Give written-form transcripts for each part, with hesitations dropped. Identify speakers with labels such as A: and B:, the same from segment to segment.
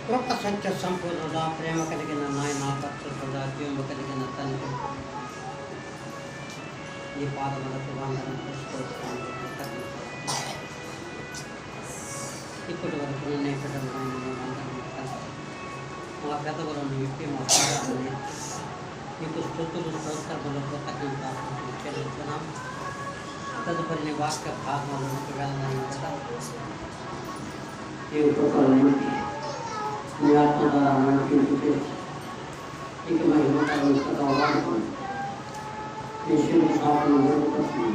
A: కృప సత్య సంపూర్ణుడా, ప్రేమ కలిగిన నాయన, పరిశుద్ధుడా, జీవము కలిగిన తండ్రి, ఈ పాదములకు వందనం చేసుకోవచ్చు. ఇప్పటి వరకు నన్ను ఎక్కడం మా పెదవులను విప్పి మా పాదాలని మీకు స్తుతులు స్తోత్రములు కృతజ్ఞతలు చెల్లిస్తున్నాం. తదుపరి వాక్య భాగంలోకి వెళ్ళాలని కదా ఈ కృపలను మీ ఆత్మ ద్వారా నడిపించి ఇక మరి సదా వాడుకోండి. విషయం సాధన జరుగుతుంది.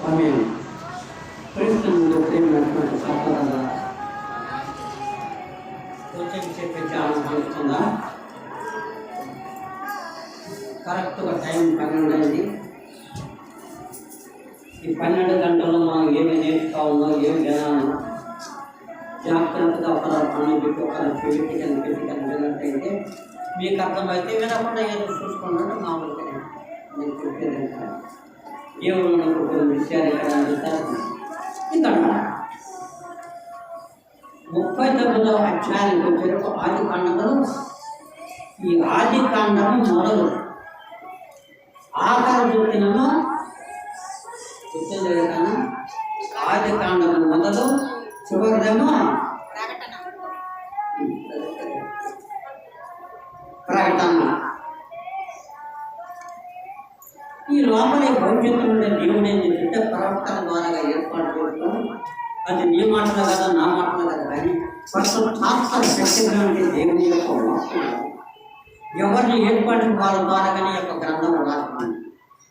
A: సమయం ప్రస్తుతంలో ప్రేమైనటువంటి సంపద కోచింగ్ చెప్పే ఛాన్స్ చేస్తుందా? కరెక్ట్గా టైం 12 అయింది. ఈ 12 గంటల్లో మనం ఏమి నేర్చుతా ఉందో, ఏమి వినాలో జాగ్రత్తగా ఒకరు పనులు పెట్టి ఒకరు ఫిజికల్ విన్నట్టయితే మీకు అర్థమైతే వినకుండా ఏదో చూసుకుంటుంటే మామూలుగా నేను చెప్పేది దేవుడు మనకు కొన్ని విషయాలు ఇక్కడ అందిస్తారు. ఇక్కడ 39వ అధ్యాయానికి వచ్చేటప్పుడు ఆది కాండములు, ఈ ఆది కాండము మొదలు ఆఖరి చూపినము గుర్తుంది కన్నా. ఆది కాండము మొదలు చివరిదేమో ప్రకటన. ఈ లోపలి భవిష్యత్తు ఉండే దేవుడు ఏం చేస్తుంటే ప్రవర్తన ద్వారా ఏర్పాటు చేసుకోవడం. అది నీ మాటలు కదా, నా మాటలు కదా, కానీ పరిశుద్ధాత్మ శక్తిగా దేవుని యొక్క వాక్యం ఎవరిని ఏర్పాటు వాళ్ళ ద్వారా కానీ యొక్క గ్రంథం రాస్తున్నాను.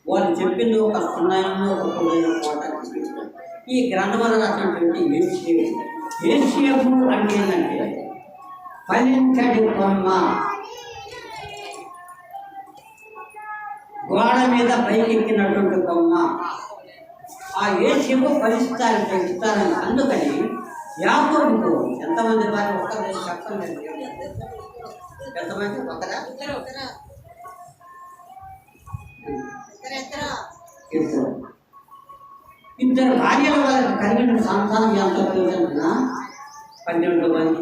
A: వాళ్ళు చెప్పింది ఒక సున్నాయంలో ఒక పొడైన పోవటానికి ఈ గ్రంథం రాసినటువంటి ఏషియము అంటే ఏంటంటే ఫలించడి కొమ్మ. గోడ మీద పైకెక్కినటువంటి కొమ్మ. ఆ ఏషియము ఫలిస్తారని పెంచుతారని. అందుకని యాకోబుకు ఎంతమంది వారు ఒకరు చెప్పండి, ఎంతమంది ఒకరా ఇద్దరు భార్యల వాళ్ళకి కలిగిన సంతానం ఎంత తెలుసా? 12 మంది.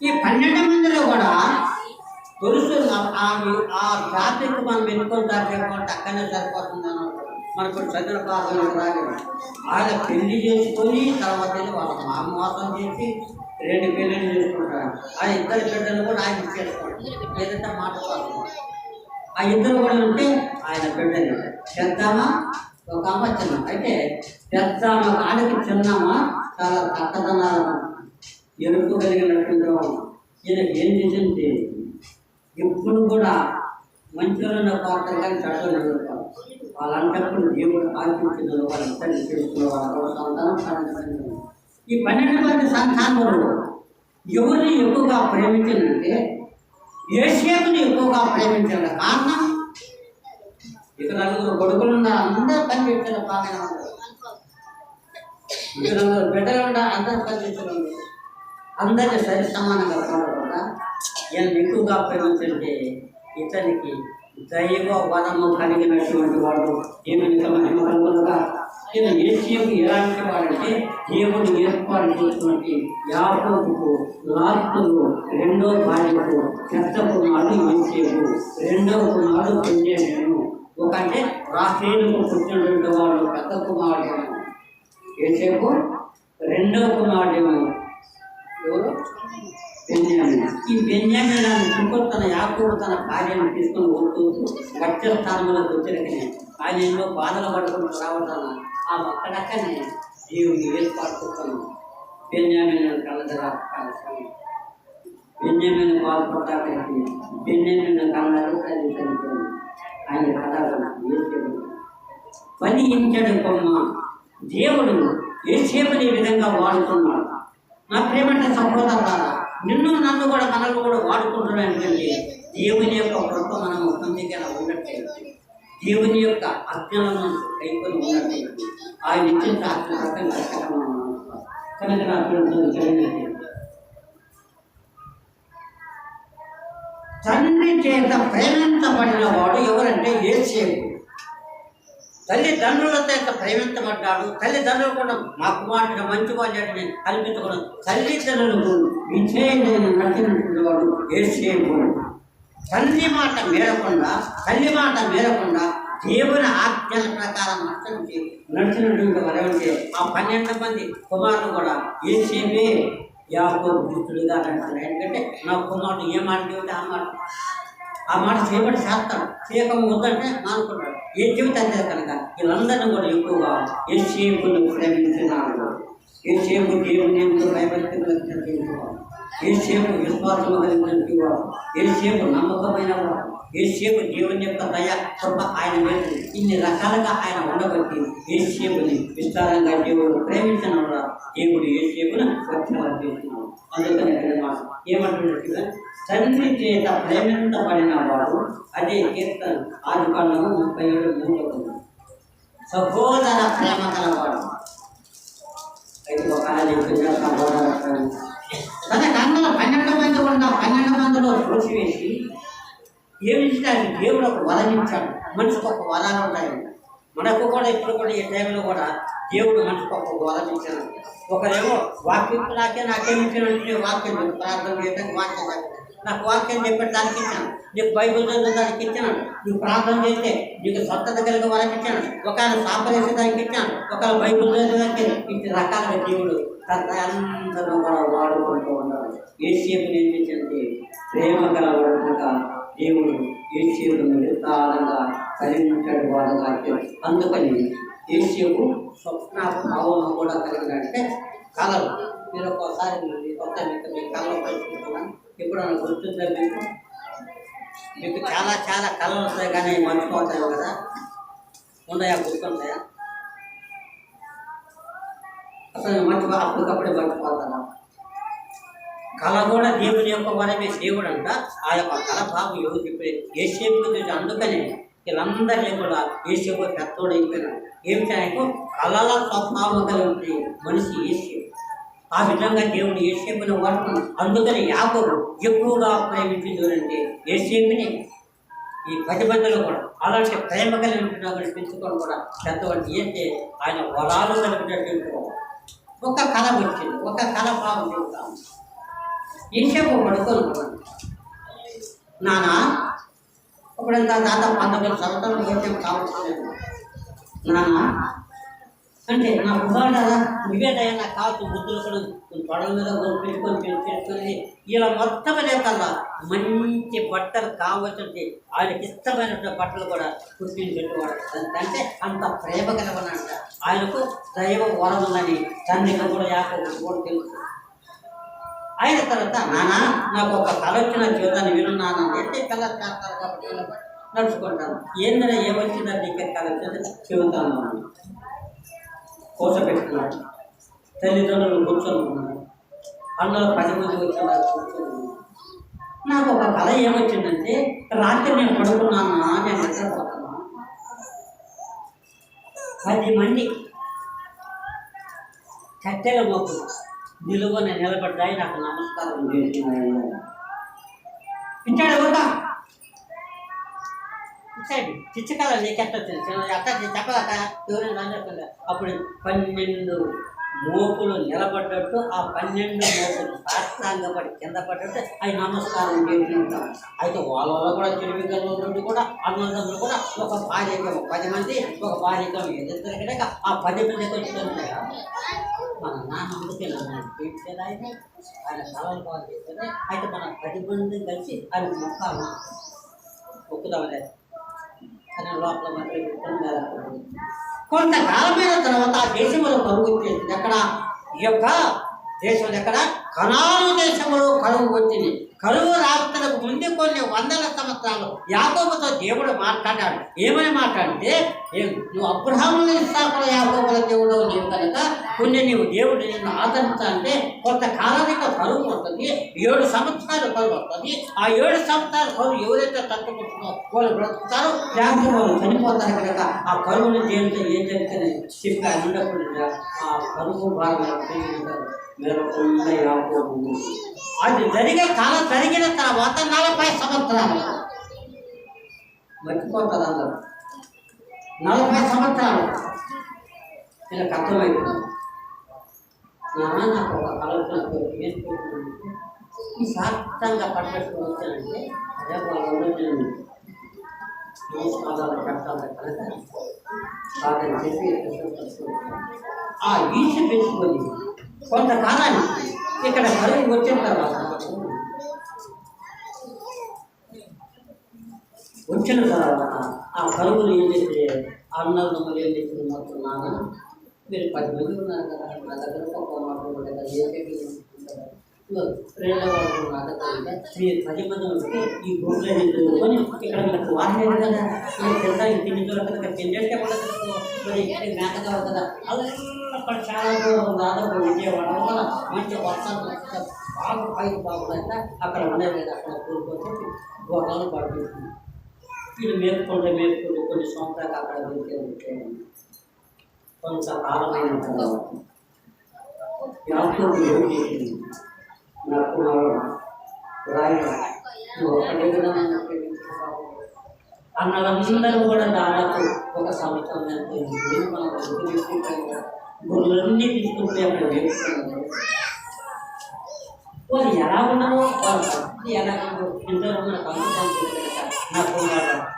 A: ఈ 12 మందిలో కూడా తెలుసు ఆ జాతికి మనం ఎన్నుకొని దాచేయకుండా అక్కడనే సరిపోతుంది అన్నట్టు. మనకు చంద్ర పాదం రాలేదు. ఆయన పెళ్లి చేసుకొని తర్వాత వాళ్ళ మోసం చేసి 2 పెళ్ళిళ్ళు చేసుకుంటారు. ఆ 2 బిడ్డలు కూడా ఆయన చేసుకోండి, ఏదంటే మాట్లాడుతుంది. ఆ 2 కూడా ఉంటే ఆయన బిడ్డలు పెద్దమ్మ ఒక అమ్మ చిన్న. అయితే పెద్దమ్మ కాడికి చిన్నమ్మ చాలా చక్కదనాలు ఎరుపు కలిగినటువంటి ఈయన ఏం చేసింది, ఎప్పుడు కూడా మంచిగా కోరతారు కానీ చెడ్డలు ఎదుర్కోవాలి. వాళ్ళంటప్పుడు దేవుడు ఆశించిన వాళ్ళందరినీ చేసుకునే వాళ్ళ సంతానం. ఈ 12 మంది సంతానంలో ఎవరిని ఎక్కువగా ప్రేమించిందంటే ఏషియాని ఎక్కువగా ప్రేమించాడు. కారణం ఇక 4 కొడుకులు ఉన్నారు, అందరూ పనిచేసిన బాగానే ఉన్నారు. ఇక 4 బిడ్డలు ఉన్నారు, అందరూ పనిచేసిన అందరినీ సరి సమానంగా కూడా ఈయన ఎక్కువగా ప్రేమించంటే ఇతనికి దైవ వనము కలిగినటువంటి వాడు. ఏమైనా కనుగొనగా ఈయన ఏషియాకు ఎలాంటి వాడంటే దేవుడు ఏర్పాటు చేసినటువంటి యాకోబుకు లాతులు 2వ భార్యకు పెద్ద కుమారుడు ఏషియాకు, 2వ కుమారుడు బెన్యామీను. ఒకంటే రాహేలుకు పుట్టినటువంటి వాడు పెద్ద కుమారుడు ఏషియాకు, 2వ కుమారుడు ఎవరు? బెన్యామీను. ఈ బెన్యామీను ఇంకొక తన యాకోబు తన భార్యను తీసుకొని పోతూ గట్య స్థానంలోకి వచ్చినకనే ఆయన ఎన్నో బాధలు పడుకుంటూ రావటాన ఆ ఒక్కడక్కనే దేవుని ఏర్పాటుకున్నాను. బెన్యామీను కలదరా బెన్యామీను పాల్పడటానికి బెన్యామీను కన్నారు. అది చనిపోయింది. ఆయన కథ ఫలించడు కొమ్మ. దేవుడు ఏసేపుని ఈ విధంగా వాడుతున్నాడు. నా ప్రేమంటే సహోదరులారా, నన్ను కూడా మనల్ని కూడా వాడుకుంటున్నాను. ఎందుకంటే దేవుని యొక్క కృప మనం పొందిగా ఉన్నట్టే, దేవుని యొక్క అజ్ఞానం కైకొని ఉన్నట్టే ఆయన ఇచ్చిన తండ్రి చేత ప్రేమించబడిన వాడు ఎవరంటే ఏసేపు. తల్లిదండ్రులతో యొక్క ప్రేమించబడ్డాడు. తల్లిదండ్రులు కూడా మా కుమారుడిగా మంచి వాళ్ళని కల్పించకూడదు. తల్లిదండ్రులకు విజయమైన నడిచినటువంటి వాడు యేసేపు. తల్లి మాట మేరకుండా దేవుని ఆజ్ఞల ప్రకారం నడిచినటువంటి వారేమంటే ఆ 12 మంది కుమారులు కూడా యేసేపే యాకోబు దుస్తులుగా నడిచారు. ఎందుకంటే నా కుమారుడు ఏ మాట చెబితే ఆ మాట చేయబడి చేస్తాడు. చేయకము వద్దంటే మానుకుంటాడు. ఏ జీవితం లేదు కనుక వీళ్ళందరినీ కూడా ఎక్కువగా యేసేపును ప్రేమించినాడు. యేసేపు దేవుని ఎంతో భయభక్తి కలిగినటువంటి, యేసేపు విశ్వాసం కలిగినటువంటి వాడు, యేసేపు నమ్మకమైన వాడు, యేసేపు దేవుని యొక్క దయ కృప ఆయన మీద ఇన్ని రకాలుగా ఆయన ఉండబట్టి యేసేపుని విస్తారంగా దేవుడు ప్రేమించిన దేవుడు యేసేపును స్వచ్ఛంగా చేస్తున్నాడు. అందుకని మాట ఏమంటున్నట్టుగా తండ్రి చేత ప్రేమించబడిన వాడు, అదే కీర్తన 6:37 సహోదర ప్రేమ గలవాడు. అయితే ఒక సహోదర ప్రేమ తన కన్నులు 12 మంది ఉన్న 12 మందిలో తోసివేసి ఏమిచ్చాడు? దేవుడు ఒక వరం ఇచ్చాడు. మనిషికి ఒక వరాలు ఉంటాయండి. మనకు కూడా ఇప్పుడు కూడా ఈ టైంలో కూడా దేవుడు మనిషికి ఒక వరం ఇచ్చాడు. ఒకరేమో వాక్యం నాకేమి ఇచ్చానంటే వాక్యం ప్రార్థన చేయడానికి వాక్యం నాకు వాక్యం చెప్పడానికి ఇచ్చాను, నీకు బైబిల్ చదవడానికి ఇచ్చాను, నువ్వు ప్రార్థన చేస్తే నీకు స్వస్థత కలిగే వాళ్ళకి ఇచ్చాను, ఒకవేళ సాపరేసేదానికి ఇచ్చాను, ఒకవేళ బైబిల్ చదవడానికి ఇన్ని రకాలుగా దేవుడు అందరూ కూడా వాడుకుంటూ ఉన్నాడు. యేసేపు నిర్మించండి ప్రేమ గల వాడుకుంటా దేవుడు యేసేపును విస్తారంగా కలిగించాడు వాడుగా. అందుకని యేసేపు స్వప్న భావన కూడా కలిగినట్టే కళలు. మీరు ఒక్కోసారి కొత్త మీ కళలు పంచుకుంటున్నాను. ఎప్పుడన్నా గుర్తుందా మీకు చాలా కళలు వస్తాయి కానీ మర్చిపోతాయి కదా, ఉన్నాయా? గుర్తుంటాయా? అసలు అప్పటికప్పుడే మర్చిపోతారా? కళ కూడా దేవుని యొక్క వరమే. దేవుడు అంట ఆ యొక్క కళ బాబు ఎవరు చెప్పే యేసేపు చూసి అందుకని వీళ్ళందరినీ కూడా యేసేపు పెద్దోడు అయిపోయినాడు. ఏమిటో కళల స్వభావం కలిగి మనిషి యేసేపు. ఆ విధంగా దేవుడు యేసేపుని వాడుకున్నాడు. అందుకని యాకోబు ఎక్కువగా ప్రేమించింది యేసేపుని. ఈ 10 మందిలో కూడా అలాంటి ప్రేమ కలిగి పెంచుకొని కూడా పెద్దవాడిని ఏంటే ఆయన వరాలు కలిగినటువంటి ఒక కళ వచ్చింది. ఒక కళ భావం చెబుతాం. యేసేపు పడుకోనుకున్నాడు. నాన్న ఇప్పుడంతా దాదాపు 11 సంవత్సరాలు యేసేపు కావచ్చు. నాన్న అంటే నా కుమారుడు కదా నువ్వేదైనా నాకు కావచ్చు బుద్ధులు కూడా పడవ మీద పెట్టుకొని ఇలా మొత్తం కల్లా మంచి బట్టలు కావచ్చంటే ఆయనకి ఇష్టమైన బట్టలు కూడా కుట్టించేవాడు. అంటే అంత ప్రేమ కలవనంట. ఆయనకు దైవ వరం ఉందని తండ్రికి కూడా యాకోబు కూడా తెలుసు. అయిన తర్వాత నాన్న నాకు ఒక కళ వచ్చిన జీవితాన్ని వినున్నాను అంటే కళ చేస్తారు కాబట్టి నడుచుకుంటాను. ఏంటంటే ఏమొచ్చిందని నీకు కళ వచ్చింది చెబుతాను. కోస పెట్టుకున్నాడు. తల్లిదండ్రులు కూర్చొని ఉన్నారు. అందులో 10 మంది వచ్చారు కూర్చొని. నాకు ఒక కళ ఏమొచ్చిందంటే రాత్రి నేను పడుకున్నాను, నేను నిద్రపోతున్నా. 10 మంది కట్టెల మొక్కు నిలువని నిలబడ్డాయి, నాకు నమస్కారం చేసినాయి. ఇచ్చాడు కూడా ఇచ్చాడు. చిచ్చకాల నీకెట్ట అట్ట చెప్పదాక ఎవరైనా చెప్తుందా? అప్పుడు 12 మోపులు నిలబడ్డట్టు ఆ 12 మోపులు సాష్టాంగపడి కింద పడ్డట్టు అవి నమస్కారం చేస్తుంటారు. అయితే వాళ్ళలో కూడా చిరుమిగల్లో కూడా అన్నదమ్ములు కూడా ఒక భార్యకి 10 మంది ఒక భార్యకి ఎదురు కనుక ఆ 10 మందికి వచ్చింది. మన నాన్న అందుకే నన్ను ఆయన సవాలు కావాలి చేస్తే అయితే మన 10 మంది కలిసి అది మొక్కుదామనే అని లోపల మాత్రం కొంతకాలమైన తర్వాత ఆ దేశంలో కరువు వచ్చేసింది. ఎక్కడ ఈ యొక్క దేశంలో ఎక్కడ కనాను దేశంలో కరువు వచ్చింది. కరువు రావడానికి ముందు కొన్ని 100 సంవత్సరాలు యాకోబుతో దేవుడు మాట్లాడాడు. ఏమని మాట్లాడితే నువ్వు అబ్రహాముల ఇస్సాకుల యాకోబుల దేవుడు నీవు కనుక కొన్ని నీవు దేవుడు నిన్ను ఆదరించాలంటే కొంతకాలానికి కరువు వస్తుంది. 7 సంవత్సరాలు కరువు వస్తుంది. ఆ 7 సంవత్సరాల కరువు ఎవరైతే తట్టుకుంటున్నారో వాళ్ళు బ్రతుకుతారు, లేకపోతే వాళ్ళు చనిపోతారు కనుక ఆ కరువుని దేవుడితో ఏం జరుగుతుంది చెప్పి ఆయన ఉండకుండా ఆ కరువు బాగా యాకోబు. అది జరిగిన తర్వాత 40 సంవత్సరాలు మర్చిపోతారు అందరూ. 40 సంవత్సరాలు ఇలా అర్థమైంది. నాకు ఒక ఆలోచన ఈ సార్థంగా పట్టేసుకుని వచ్చానంటే అదే వాళ్ళు నేను పెట్టాలి కనుక సాధన చేసి ఆ ఈశ పెంచుకొని కొంతకాలానికి ఇక్కడ కరువు వచ్చిన తర్వాత ఆ కరువులు ఏం చేస్తే అన్నదమ్ములు ఏం చేసింది మొత్తం నాన్న మీరు 10 మంది ఉన్నారు కదా, నా దగ్గర ఒక మాట కదా, ప్రేరవాళ్ళు నా దగ్గర మీరు 10 మంది ఉంటే ఈ గ్రూప్లో చదువుకొని ఇక్కడ మీకు వాడలేదు కదా, మీరు తింటానికి తిండి దొరకదు కదా, తింటే కూడా మరి మేత కావాలి కదా, అలా అక్కడ చాలా దూరం దాదాపు విజయవాడ కదా మంచి వర్షాలు బాగా పైకి బాగుందంటే అక్కడ ఉండేది కదా, అక్కడ కూరుకొని గోడలు పడుతుంది. వీళ్ళు మేపుకుంటే కొన్ని సంవత్సరాలు అక్కడ ఉంటే కొంతకాలమైన తర్వాత యాకోబు ఏం చేసింది, నాకు ఒక్కటే కదా అన్నలందరూ కూడా దాదాపు ఒక సంవత్సరం గొర్రెలన్నీ తీసుకుంటే అక్కడ వేసుకున్నారు. వాళ్ళు ఎలా ఉన్నారో వాళ్ళు ఎలా ఇద్దరు మనకు అందుతాను నాకు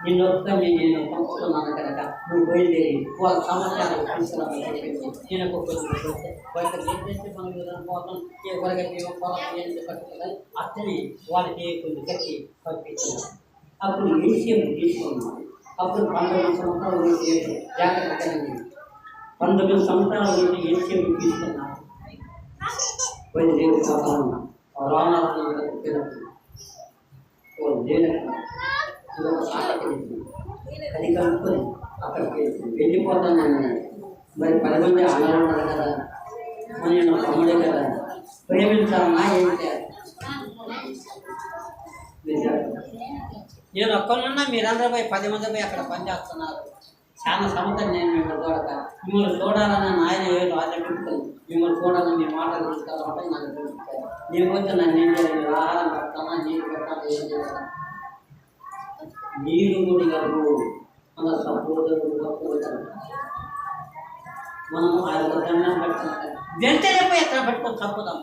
A: నిన్ను ఒక్కని నేను పంపుతున్నాను కనుక నువ్వు బయలుదేరి వాళ్ళ సమాచారం తీసుకురామని చెప్పేసి నేను వాళ్ళకి చేస్తే మనం కోసం ఎవరికి కట్టుకోవాలి అతని వాళ్ళకి కొన్ని కట్టి పంపించారు. అప్పుడు ఏసీఎం తీసుకున్నాను. అప్పుడు 19 సంవత్సరాల నుంచి జాగ్రత్త కలిగింది. 19 సంవత్సరాల నుంచి ఏసీఎం తీసుకున్నాను. బయలుదేరి అది కనుక్కొని అక్కడికి వెళ్ళిపోతాను. మరి 10 మంది అన్నలు ఉన్నారు కదా, నేను తమ్ముడే కదా, ప్రేమించాలన్నా ఏంటి నేను ఒక్కనున్నా మీరందరూ పోయి 10 మంది పోయి అక్కడ పనిచేస్తున్నారు. చాలా సంవత్సరం నేను మిమ్మల్ని చూడక మిమ్మల్ని చూడాలని నాయన ఏదో ఆలోచించుకొని మిమ్మల్ని చూడాలని మీ మాటలు తీసుకోవాలంటే నాకు తెలుస్తాను. నేను పోతే నన్ను ఏం చేయాలి, ఆహారం పెడతానా, నీరు పెట్టాలి, ఏం చేయాలి, నీరు కూడా గారు మన సపోర్ట్ మనం ఆ యొక్క దండం పెట్టుకుంటాం. వెంటనే పోయి ఎక్కడ పెట్టుకొని తప్పుదాం.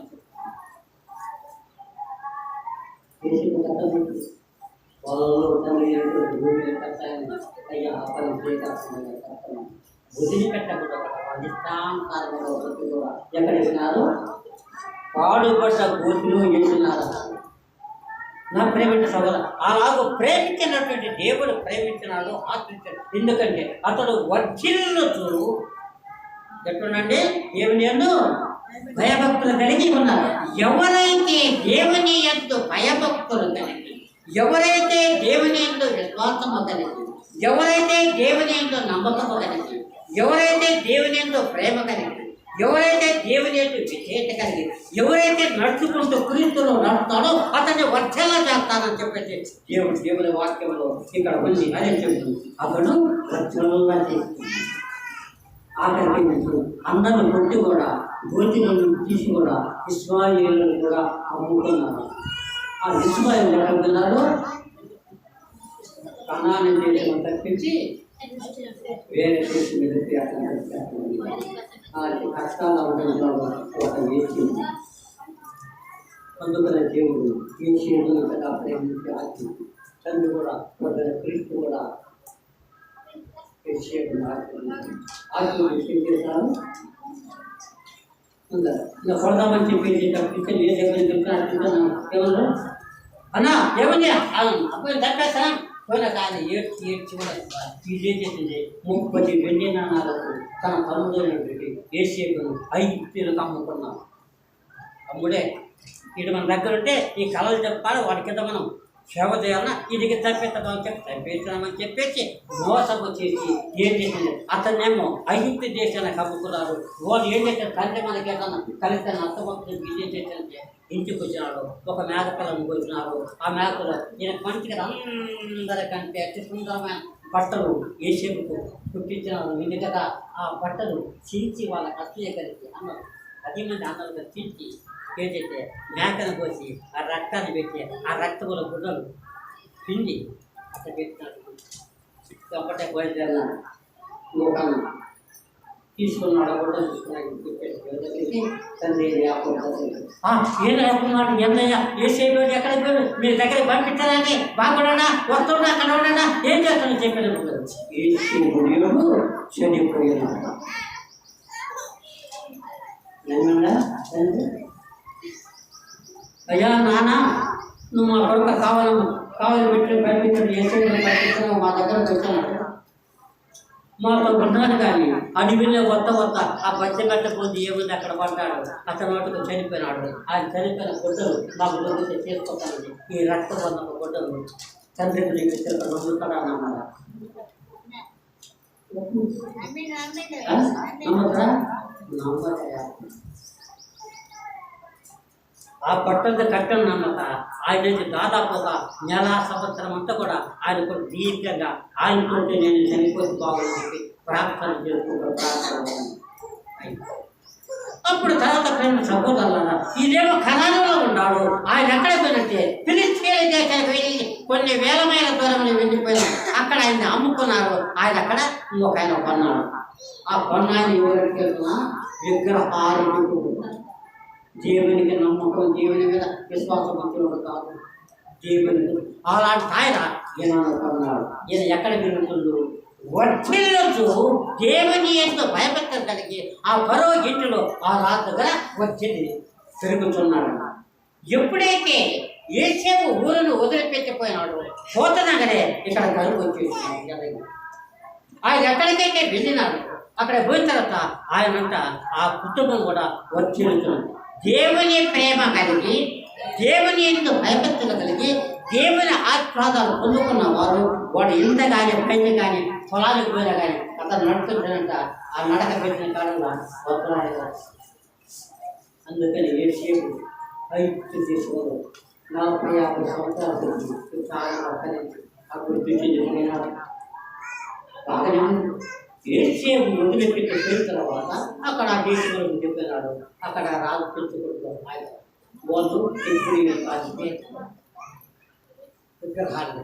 A: వదిలిపెట్టకుండా ఎక్కడ వేసినారు, పాడుపడ్డ గోతులు వేస్తున్నారు. నా ప్రేమించిన సభలో అలాగ ప్రేమించినటువంటి దేవుడు ప్రేమించినాడు, ఆశ్రయించాడు. ఎందుకంటే అతడు వర్జిల్లుతూ ఎట్లుండండి దేవుని యందు భయభక్తులు కలిగి ఉన్నారు. ఎవరైతే దేవుని యందు భయభక్తులు కలిగి, ఎవరైతే దేవుని యందు విశ్వాసము కలిగి, ఎవరైతే దేవుని యందు నమ్మకము కలిగి, ఎవరైతే దేవుని యందు ప్రేమ కలిగి, ఎవరైతే దేవుని యందు విధేయత కలిగి, ఎవరైతే నడుచుకుంటూ క్రీస్తులో నడుస్తాడో అతన్ని వర్చలా చేస్తానని చెప్పేసి దేవుని వాక్యంలో ఇక్కడ ఉంది. అదే చెప్తుంది, అతడు వర్చలా చేస్తుంది. ఆఖరికి అందరూ కొట్టి కూడా గోతిని తీసి కూడా ఇస్మాయిలను కూడా అమ్ముకున్నారు. ఆ ఇస్మాయిలు ఎక్కడున్నారు, కనాను దేశం తప్పించి వేరే దేశం మీద కష్టాలు ఉండడంలో ఒక వేసి అందుకనే దేవుడు ఈ చేతులు కదా ప్రేమించి ఆత్మ తండ్రి కూడా క్రీస్తు కూడా ఆత్మ విషయం చేశారు. ఇలా కొడదామని చెప్పేసి తప్పిస్తే ఏ దగ్గర చెప్తాను ఏమన్నా అన్నా ఏమని అబ్బాయి తప్పేసా పోయినా కానీ ఏడ్చి కూడా ఇదే చేసింది. 30 వెండి నాణాలకు తన తమ్ముడైనటువంటి ఏసేపును 5 ఇత్తీలకు అమ్ముకున్నాం. అమ్ముడే ఇటు మన దగ్గర ఉంటే ఈ కళలు చెప్పాలి, వాడి కింద మనం సేవ చేయాలన్నా ఇది తప్పిస్తామని చెప్పి తప్పించామని చెప్పేసి మోసము చేసి ఏం చేసింది, అతన్నేమో 5 దేశాలకు అమ్ముకున్నారు. వాళ్ళు ఏం చేశారు, తండ్రి మనకి ఏదన్నా కలిస్తే నష్టపోతుంది విజయం చేశారంటే ఇంటికి వచ్చినాడు, ఒక మేకపిల్లను వచ్చినారు. ఆ మేకలు నేను మంచిగా అందరికంటే అతి సుందరమైన బట్టలు ఏసేపుకు కుట్టించినారు. ఎందుకదా ఆ బట్టలు చించి వాళ్ళ కష్టకలిసి అన్నారు. 10 మంది అన్నలుగా చించి ఏదైతే మేకను కోసి ఆ రక్తాన్ని పెట్టి ఆ రక్తముల గుడ్డలు పిండి అట్లా పెట్టినాడు. ఒకటే బయలుదేరినాడు. ఇంకొక తీసుకున్నాడు కూడా చూసుకున్నాడు తండ్రి ఏం రాకున్నాడు ఎన్నయ్య ఏ సేపు ఎక్కడ మీరు దగ్గర పంపించాలని బాగున్నా వస్తున్నా అక్కడ ఉన్నా ఏం చేస్తున్నా చెప్పాను చనిపోయినాడు. అయ్యా నాన్న నువ్వు మా కొడుకు కావాలి పెట్టి పంపించండి ఏసీలో పంపించాను మా దగ్గర వచ్చాను మాతో ఉన్నాడు కానీ అడవిలో కొత్త ఆ పచ్చి కట్టపోతే ఏముంది అక్కడ పడ్డాడు అతను వాటికి చనిపోయినాడు. ఆయన చనిపోయిన గుడ్డలు మాకు దొరికితే చేసుకోతానండి ఈ రక్తం వల్ల గుడ్డలు తండ్రి నమ్ముతాడా నమ్మరా నమ్మరా నమ్మకయా ఆ పట్టణం కట్టడం నమ్మక ఆయన దాదాపుగా నెల సంవత్సరం అంతా కూడా ఆయన కూడా దీర్ఘంగా ఆయనతోటి నేను చనిపోతే బాగుందని చెప్పి ప్రార్థన చేసుకుంటాను. అప్పుడు తర్వాత ప్రేమ సహోదరులారా ఇదేమో కళాలలో ఉన్నాడు. ఆయన ఎక్కడ పోయినట్టే ఫిలిస్తీన్ల దేశానికి వెళ్ళి కొన్ని వేల మైల దూరంలో వెళ్ళిపోయినాడు. అక్కడ ఆయన్ని అమ్ముకున్నారు. ఆయన అక్కడ ఇంకొక ఆయన కొన్నాడు. ఆ కొన్నాయని ఎవరికి వెళ్తున్నా విగ్రహాలు దేవునికి నమ్మకం దేవుని మీద విశ్వాసవంతుడు కాదు. దేవునికి అలాంటి ఆయన ఈయన కొన్నాడు. ఈయన ఎక్కడ పెరుగుతుందో వర్తిల్లొచ్చు దేవుని ఎంతో భయభక్తులు కలిగి ఆ ఫరో ఇంటిలో ఆ రాజుగా వచ్చింది పెరుగుతున్నాడు. ఎప్పుడైతే యోసేపు ఊరును వదిలిపెట్టిపోయినాడు పోతనగానే ఇక్కడ కరువు వచ్చేసి ఆయన ఎక్కడికైతే వెళ్ళినాడు అక్కడ పోయిన తర్వాత ఆయనంట ఆ కుటుంబం కూడా వర్తిల్లుతున్నాడు. దేవుని ప్రేమ కలిగి దేవుని ఎందు భయభక్తులు కలిగి దేవుని ఆశీర్వాదాలు పొందుకున్న వాడు ఎంత కానీ పైన కానీ పొలాలకు పోయినా కానీ అతను నడుతుంటాడంట. ఆ నడక పెట్టిన కాలంలో వస్తున్నాడు. అందుకని యోసేపు ఐక్య చేసుకోడు 40-50 సంవత్సరాలు చాలా అప్పుడు చూసినాడు. బాగానే యోసేపు వదిలిపెట్టి పోయిన తర్వాత అక్కడ ఆ దేశంలో చెప్పినాడు. అక్కడ రాజు పెంచుకుంటారు వాళ్ళు ఎప్పుడు విగ్రహాలు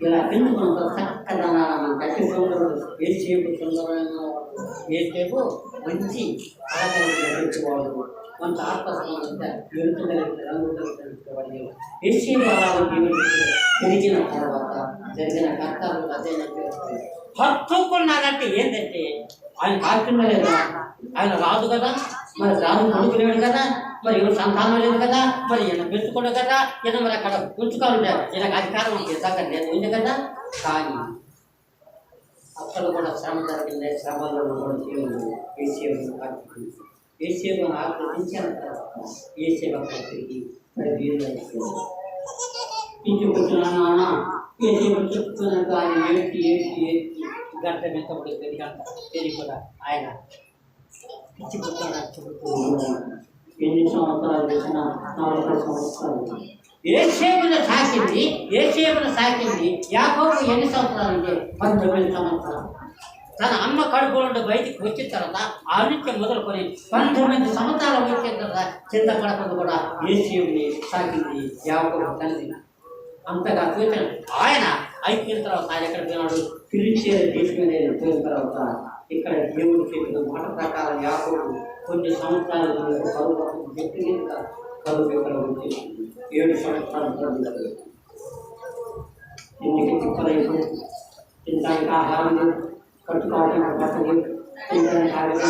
A: ఇలా పెంచుకుంటారు. చక్కదనాలను గట్టి సుందరుడు యోసేపు సుందరమైన యోసేపు మంచి అలంకరణ పెంచుకోవాలి. కొంత ఆత్మసంబంధ ఎరుతులు రంగు యోసేపు పెరిగిన తర్వాత జరిగిన కర్తలు అదే హత్తుకున్నారంటే ఏంటంటే ఆయన కాకుండా లేదా ఆయన రాదు కదా, మరి రాదు కొడుకులేడు కదా, మరి ఎవరు సంతానం లేదు కదా, మరి ఈయన పెంచుకోడు కదా, ఈయన మరి అక్కడ ఉంచుకోవాలి ఈయనకు అధికారం ఉంది దగ్గర లేదు ఉంది కదా. కానీ అక్కడ కూడా శ్రమ జరిగింది. శ్రమలో కూడా దేవుడు యోసేపును ఆకర్షించిన తర్వాత యోసేపు అక్కడ తిరిగి మరి వీరు ఇంటికి వచ్చినాను అన్న యోసేపు చెప్తున్నాక ఆయన ఏడ్చి గంట మెత్తబడి పెరిగి కూడా ఆయన ఎన్ని సంవత్సరాలు చేసిన 40 సంవత్సరాలు యోసేపును సాకింది యాకోబు ఎన్ని సంవత్సరాలు అంటే 19 సంవత్సరాలు. తన అమ్మ కడుపు నుండి బయటికి వచ్చిన తర్వాత ఆ నుంచి మొదలుకొని 19 సంవత్సరాలు వచ్చిన తర్వాత చిన్న కడపను కూడా యోసేపుని సాకింది యాకోబు తల్లి. అంతగా చూసిన ఆయన అయిపోయిన తర్వాత ఆయన ఎక్కడ పోయినాడు ఫిలిస్తీన్ల దేశం మీద పోయిన తర్వాత ఇక్కడ దేవుడు చెప్పిన మాట ప్రకారం యాకోబు కొన్ని సంవత్సరాలు కరువు వ్యక్తిగత కరువు ఇక్కడ వచ్చేసింది. 7 సంవత్సరాలు ఇంటికి తిప్పలేదు, తినడానికి ఆహారం కట్టుకోవడానికి బట్టలు తినడానికి.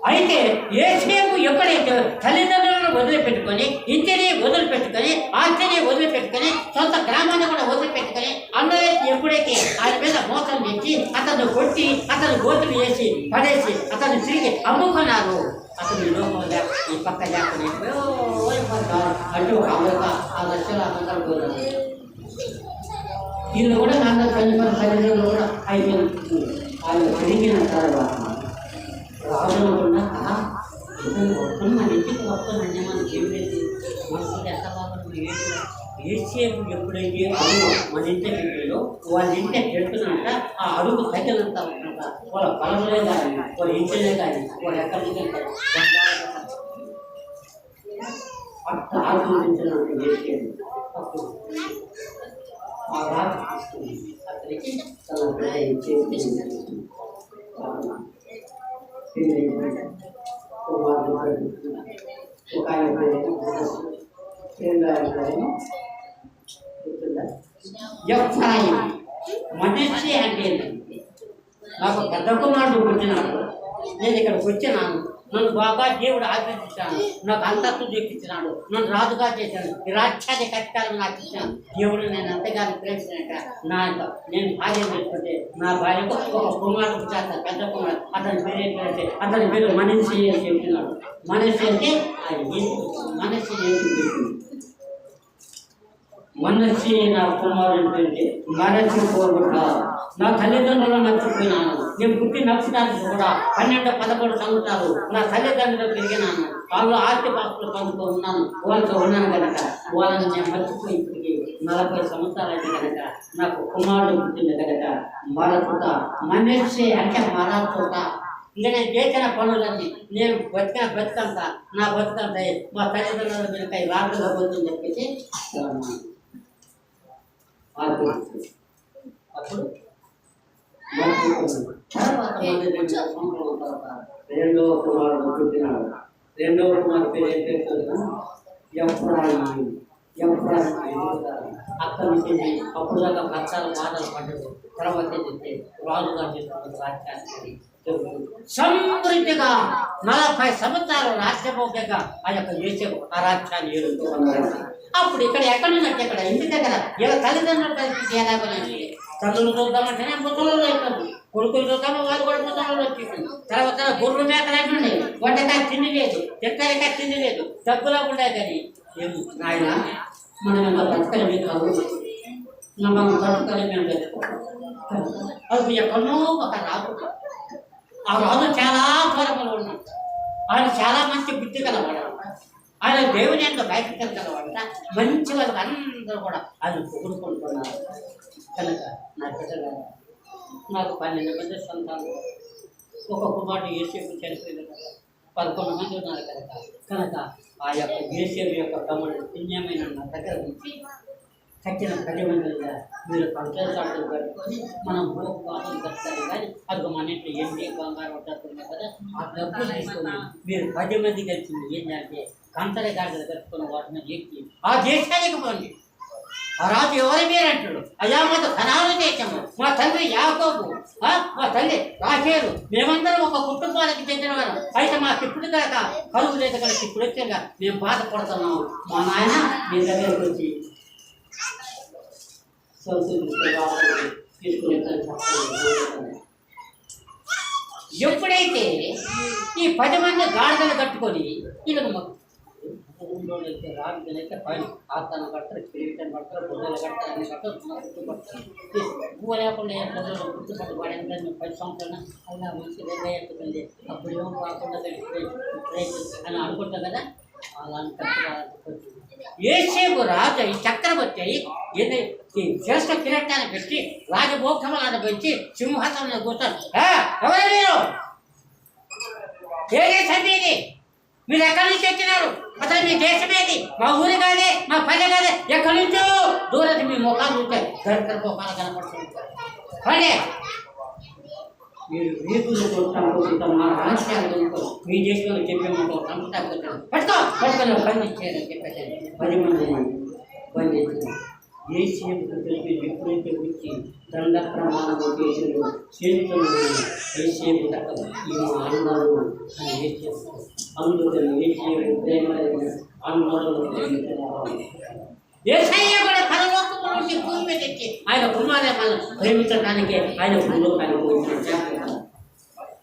A: అయితే యోసేపు ఎప్పుడైతే తల్లిదండ్రులను వదిలిపెట్టుకొని ఇంటిని వదిలిపెట్టుకొని ఆస్తిని వదిలిపెట్టుకొని సొంత గ్రామాన్ని కూడా వదిలిపెట్టుకొని అందరూ ఎప్పుడైతే ఆయన మీద మోసం చేసి అతను కొట్టి అతను గోతులు వేసి పడేసి అతను తిరిగి అమ్ముకున్నారు. అతను ఈ లోపల ఈ పక్క లేకుండా అంటూ అమెరికా ఆ లక్షల అందరూ పోయినారు. వీళ్ళు కూడా నాన్న చనిపోయిన తల్లిదండ్రులు కూడా అయిపోయింది. ఆయన తిరిగిన తర్వాత రాజుకుండా మన ఇంటికి వస్తుందండి మన జీవితం మనసులు ఎంత బాగుంటుంది. యోసేపు ఎప్పుడైతే అడుగు మన ఇంటి వెళ్ళో వాళ్ళ ఇంటే పెడుతున్నట్ట ఆ అడుగు తగ్గినంత వాళ్ళ పొలంలో కానీ వాళ్ళ ఇంటినే కానీ వాళ్ళు ఎక్కడి నుంచి అట్ట ఆలోచించినట్టు యోసేపు అప్పుడు ఆ రాజు తీసుకుని అతనికి తన చేసి ఒక ఆయన ఎఫ్రాయిం మనస్సే అంటే ఏంటంటే నాకు పెద్ద కుమారుడు పుట్టినాడు. నేను ఇక్కడికి వచ్చినాను, నన్ను బాగా దేవుడు ఆశీర్వదించాను, నాకు అంతస్తు చూపించినాడు, నన్ను రాజుగా చేశాను, ఈ రాజ్యాన్ని కట్టాలని నాకు ఇచ్చాను. దేవుడు నేను ఎంతగానో ప్రేమించినాక నేను భార్య పెట్టుకుంటే నా భార్యకు ఒక కుమారుడు చేస్తాను, పెద్ద కుమారుడు. అతని పేరు ఏంటంటే అతని పేరు మనస్సే అని చెప్తున్నాడు. మనస్సే అంటే మనస్సు ఏంటి? మనస్సే నా కుమారుడు అంటే మనస్సు పోగొట్ట. నా తల్లిదండ్రులను మర్చిపోయినాను. నేను పుట్టి నచ్చడానికి కూడా 12-11 సంవత్సరాలు నా తల్లిదండ్రులు పెరిగినాను. వాళ్ళు ఆస్తిపాస్తులు పండుతూ ఉన్నాను, వాళ్ళతో ఉన్నాను కనుక వాళ్ళని నేను మర్చిపోయి ఇప్పటికి 40 సంవత్సరాలు అయితే కనుక నాకు కుమారుడు పుట్టింది కనుక మరొక మనస్సే అంటే మరొక. ఇంకా నేను చేసిన పనులన్నీ నేను బతికంత నా బతుకంత మా తల్లిదండ్రుల వెనుక రాత్రుగా పోతుందని చెప్పేసి అప్పుడు తర్వాత రెండవ కుమారుడు పుట్టినాడు. రెండవ కుమారుడు పేరు ఏం పేరు? ఎఫ్రాయిం. అక్కడి నుంచి అప్పుడు దాకా కష్టాలు బాధలు పడ్డాడు. తర్వాత ఏంటంటే రాజుగా చేసినటువంటి రాజ్యాన్ని సమృద్ధిగా 40 సంవత్సరాలు రాష్ట్రభోగ్యంగా ఆ యొక్క యోసేపు ఆ రాజ్యాన్ని ఏడుకోవాలి. అప్పుడు ఇక్కడ ఎక్కడి నుంచి ఇక్కడ ఇంటి దగ్గర ఇలా తల్లిదండ్రుల పరిస్థితి ఎలాగోనండి. తల్లులు చూద్దామంటేనే ముసలు అవుతారు, కొడుకులు చూద్దాము వాళ్ళు కూడా ముసలు వచ్చేసింది. తర్వాత గొర్రెలు మేకలేనండి, వంటకాయ తిండి లేదు, తింటారికాయ తిండి లేదు, డబ్బులా ఉండే కానీ ఏమి నాయన మనం బతకలమే కాదు, మనం బతకలమే లేదు. అది ఎక్కడో ఒక రాజు. ఆ రాజు చాలా దూరంలో ఉన్నాడు. ఆయన చాలా మంచి బుద్ధి కలవాడు. ఆయన దేవుని యొక్క బయటకు కలవాడ. మంచి వాళ్ళకి అందరూ కూడా ఆయన పొగుడుకుంటున్నారు కనుక నా బిడ్డగా నాకు 12 మంది సంతానం, ఒక కుమారుడు యోసేపు చనిపోయింది కదా, 11 మంది ఉన్నారు కనుక ఆ యొక్క యోసేపు యొక్క తమ్ముడు పుణ్యమైన నా దగ్గర నుంచి కట్టిన 10 మందిగా మీరు పంచాయతీలు కట్టుకొని మనం భూపాలు కట్టాలి. కానీ అది మన ఇంట్లో ఎండి బంగారం కట్టుకున్నాం కదా, ఆ డబ్బులు తీసుకొని మీరు 10 మంది కలిసి ఏంటంటే కంతర గాడిదలు కట్టుకున్న వాటిని ఎక్కి ఆ దేశానికి పోండి. ఆ రాజు ఎవరి పేరు అంటాడు? అయ్యా మాకు ధనాలు దేశము, మా తండ్రి యాకోబు, మా తల్లి రాహేలు, మేమందరం ఒక కుటుంబానికి చెందినవారు. అయితే మాకు ఇప్పుడు దాకా కరువు లేదు కలిసి ఇప్పుడు వచ్చాక మేము బాధపడుతున్నాము. మా నాయన మీ దగ్గరకు వచ్చి ఎప్పుడైతే ఈ 10 మంది గాడిదలు కట్టుకొని వీళ్ళకి ఊళ్ళోనైతే రాజులైతే పైన ఆస్థానం కడతారు, కిరీటం కడతారు, బుద్ధలు కడతారు, అన్ని కట్టారు. పువ్వు లేకుండా గుర్తుపట్టు వాడంతా 10 సంవత్సరాలు అలా మంచి దగ్గర ఎత్తుకుంది. అప్పుడు ఏమో కాకుండా అని అనుకుంటాం కదా, అలాంటి యోసేపు రాజు ఈ చక్రవర్తి ఏది శ్రేష్ఠ కిరీటాన్ని పెట్టి రాజభోగములను పెంచి సింహాసనంలో కూర్చొని ఎవరు మీరు? ఏ దేశం ఇది? మీరు ఎక్కడి నుంచి వచ్చినారు? అసలు మీ దేశమేది? మా ఊరి కాదే, మా పల్లె కాదే, ఎక్కడి నుంచో దూరం మీ ముఖాలు ఉంటాయి, దరిద్ర ముఖాలు కనపడుతుంటారు. కానీ మీరు వీధులు కొట్టుకుంటాం, మా రహస్యాలు కొనుక్కోరు, మీ దేశంలో చెప్పే మాకు సంపదాలు పట్టుకొని బంధించారని చెప్పేసి 10 మందిని బంధించారు. యోసేపు తెలిపి ఎప్పుడైతే వచ్చి దండ ప్రమాణం చేసిందో చేతులు యోసేపు ఈ అన్నారు అని యోసేపు అందుకని యోసేపు ప్రేమ అన్నారు. యేసయ్య కూడా పరలోకము నుండి భూమి మీద తెచ్చి ఆయన కుమారుని మనం ప్రేమించడానికి ఆయన భూలోకానికి వచ్చిన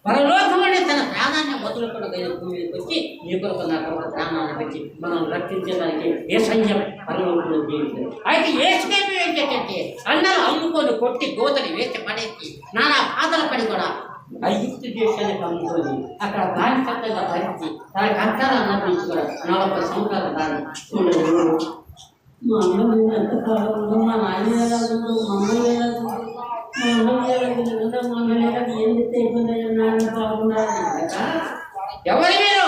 A: పరలోకముని తన ప్రాణాన్ని మొదలుకొని భూమి మీదకి వచ్చి ఈ కొరకు నా కొరకు ప్రాణాన్ని పెట్టి మనం రక్షించడానికి యేసయ్య పరలోకంలో జీవించారు. అయితే యేసుకేమి ఏంటంటే అన్నలు అమ్ముకొని కొట్టి గోతని వేసి పడేసి నానా బాధలు పడి కూడా ఐగుప్తు దేశానికి అమ్ముకొని అక్కడ బానిసత్వంగా భరించి తన కష్టాలు అన్నపించి కూడా 40 సంవత్సరాల దాన్ని చూడలేదు. మా అమ్మ ఎంత కాలంలో మా నాయన ఎలాగో మా అమ్మ ఎలాగో మా అమ్మ ఎలాగో మా అమ్మ ఎలాగో ఏం చెప్తే ఇబ్బంది నాన్న బాగున్నారు. ఎవరు మీరు?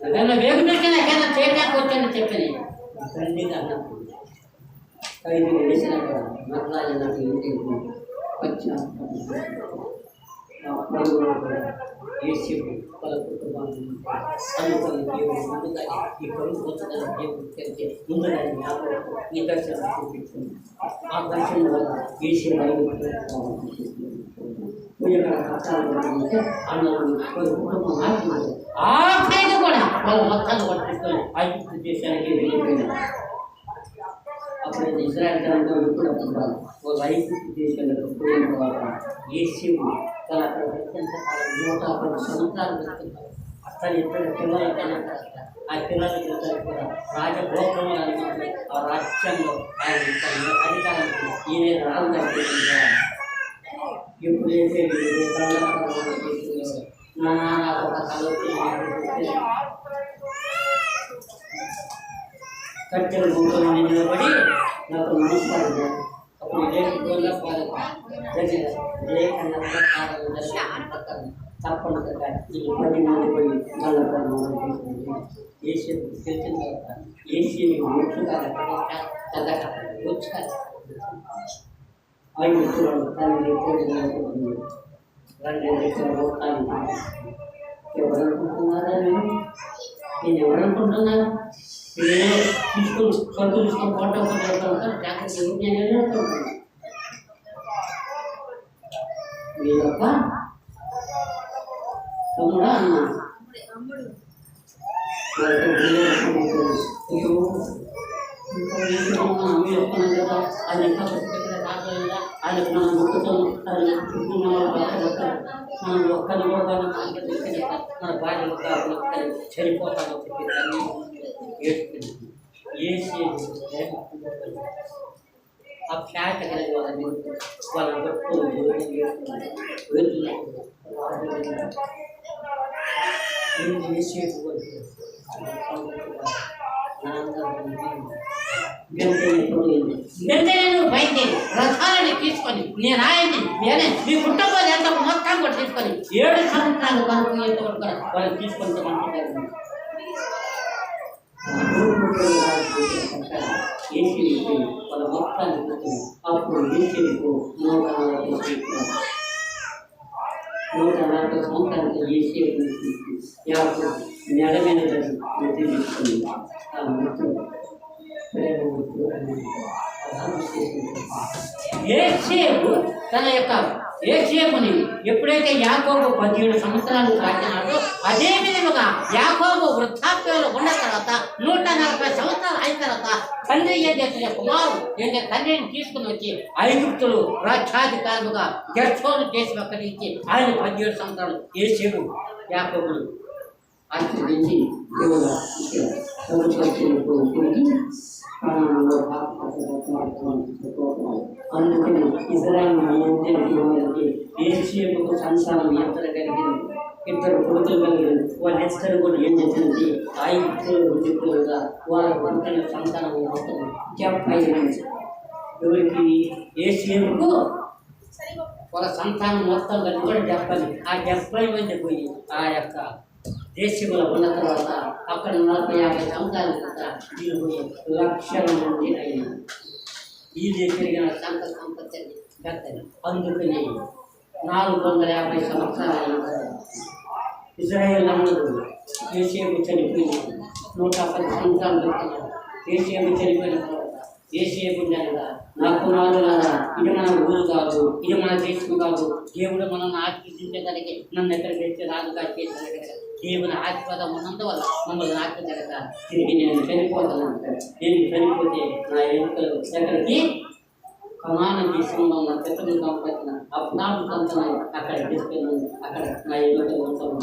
A: ఏదైనా వేగు పెట్టిన ఏదైనా చేయడానికి వచ్చానని చెప్పని తండ్రిగా అన్నప్పుడు 5 వేసినా కూడా మరలా నాకు ఇంటికి వచ్చాను. ఏసేపు వాళ్ళ కుటుంబాన్ని అందుకని దేవుడు ముందుగా ఈ కరువు వచ్చదని దేవుడు తెలిసి ముందుగా ఈ దర్శనం చూపించింది. ఆ దర్శనం వల్ల ఏసేపు ఆ ఖైదు కూడా వాళ్ళ మొత్తాన్ని పట్టించుకొని ఐగుప్తు దేశానికి వెళ్ళిపోయినారు. అప్పుడు ఇజ్రాయెల్ జనాంగం ఎప్పుడు వాళ్ళు ఐగుప్తు దేశాలకు పోయిన తర్వాత ఏసేపు తన అక్కడ అత్యంత కాలం 110 సంవత్సరాలు పెడుతున్నారు. అతను ఎక్కడ పిల్లలకి ఆ పిల్లలకి కూడా రాజభోగంలో ఆ రాజ్యంలో ఆయన అధికారానికి ఈయన రాజు ఎప్పుడైతే ఒక కట్టెల గుంపులో నిలబడి నాకు నమస్కారం. అప్పుడు తప్పనిసరిగా ఈ 10 మంది పోయి ఏసీని తెలిసిన తర్వాత ఏసీని ముచ్చుగా వచ్చుగా ఐదు తల్లి ఎవరనుకుంటున్నారా? నేను ఎవరనుకుంటున్నాను? తీసుకుని సరుకులు తీసుకొని ఫోటో జాగ్రత్త నేను అనుకుంటున్నాను. మీరొక్క తమ్ముడా అన్న అది ఆయనకు మనం ముట్టుతాం మనం ఒక్కరి కూడా మన భార్య చనిపోతామని చెప్పి ఏడుస్తుంది. ఏసీ ఆ ఫ్లాట్ కలిగి వాళ్ళని పట్టుకొని రథాలని తీసుకొని నేను ఆయన్ని నేనే మీ కుటుంబం ఎంత మొత్తం కూడా తీసుకొని 7 సంవత్సరాలు వరకు వాళ్ళు తీసుకొని వాళ్ళ మొత్తాన్ని అప్పుడు ఏసీకు 140 సంవత్సరాలకి ఏసీ నెల మీద తీసుకొని ఏసేపు తన యొక్క ఏసేపుని ఎప్పుడైతే యాకోబు 17 సంవత్సరాలు రాసినాడో అదే విధముగా యాకోబు వృద్ధాప్యంలో ఉన్న తర్వాత 140 సంవత్సరాలు అయిన తర్వాత తండ్రి ఏం చేసిన కుమారుడు ఏంటంటే తండ్రిని తీసుకుని వచ్చి ఐగుప్తులు రాజ్యాధికారులుగా గెర్షోను చేసి అక్కడించి ఆయన 17 సంవత్సరాలు ఏసేపు యాకోబులు ఆశీర్వదించి అందుకని ఇజ్రాయెల్ ఏసేపుకు సంతానం ఎంత కలిగింది, 2 కొడుకులు కలిగింది. వాళ్ళిద్దరు కూడా ఏం చేసింది, 5 పుత్రులుగా వాళ్ళ పుట్టిన సంతానం అవుతుంది 70 మంది. ఎవరికి? ఏసేపుకు వాళ్ళ సంతానం మొత్తం కలిసి కూడా 70. ఆ 70 మంది పోయి ఆ యొక్క దేశంలో ఉన్న తర్వాత అక్కడ 40-50 సంవత్సరాల తర్వాత వీళ్ళు లక్షల మంది అయినారు. వీళ్ళు పెరిగిన సంపత్తి పెద్దది. అందుకని 450 సంవత్సరాలు అయిన ఇజ్రాయేల్ అందరూ ఏసేపు చనిపోయిన 110 సంవత్సరాలు పెట్టినారు. ఏసేపు చనిపోయిన తర్వాత ఏసేపు అనగా నా కుమారులారా, ఇది మన ఊరు కాదు, ఇది మన దేశం కాదు. దేవుడు మనల్ని ఆశీర్వదించగలిగి నన్ను ఎక్కడికి తెచ్చి రాజుగా చేసగలిగారు. దేవుని ఆశీర్వాదం ఉన్నందువల్ల మమ్మల్ని నాటగలక తిరిగి నేను చనిపోతాను అంటారు. నేను చనిపోతే నా ఎన్నికలు ఎక్కడికి కమానం దేశంలో ఉన్న పెద్దలు సంపత్తిన అప్నాడు సంతానం అక్కడ తీసుకెళ్ళాను. అక్కడ నా ఎన్నికలు ఉంటాను.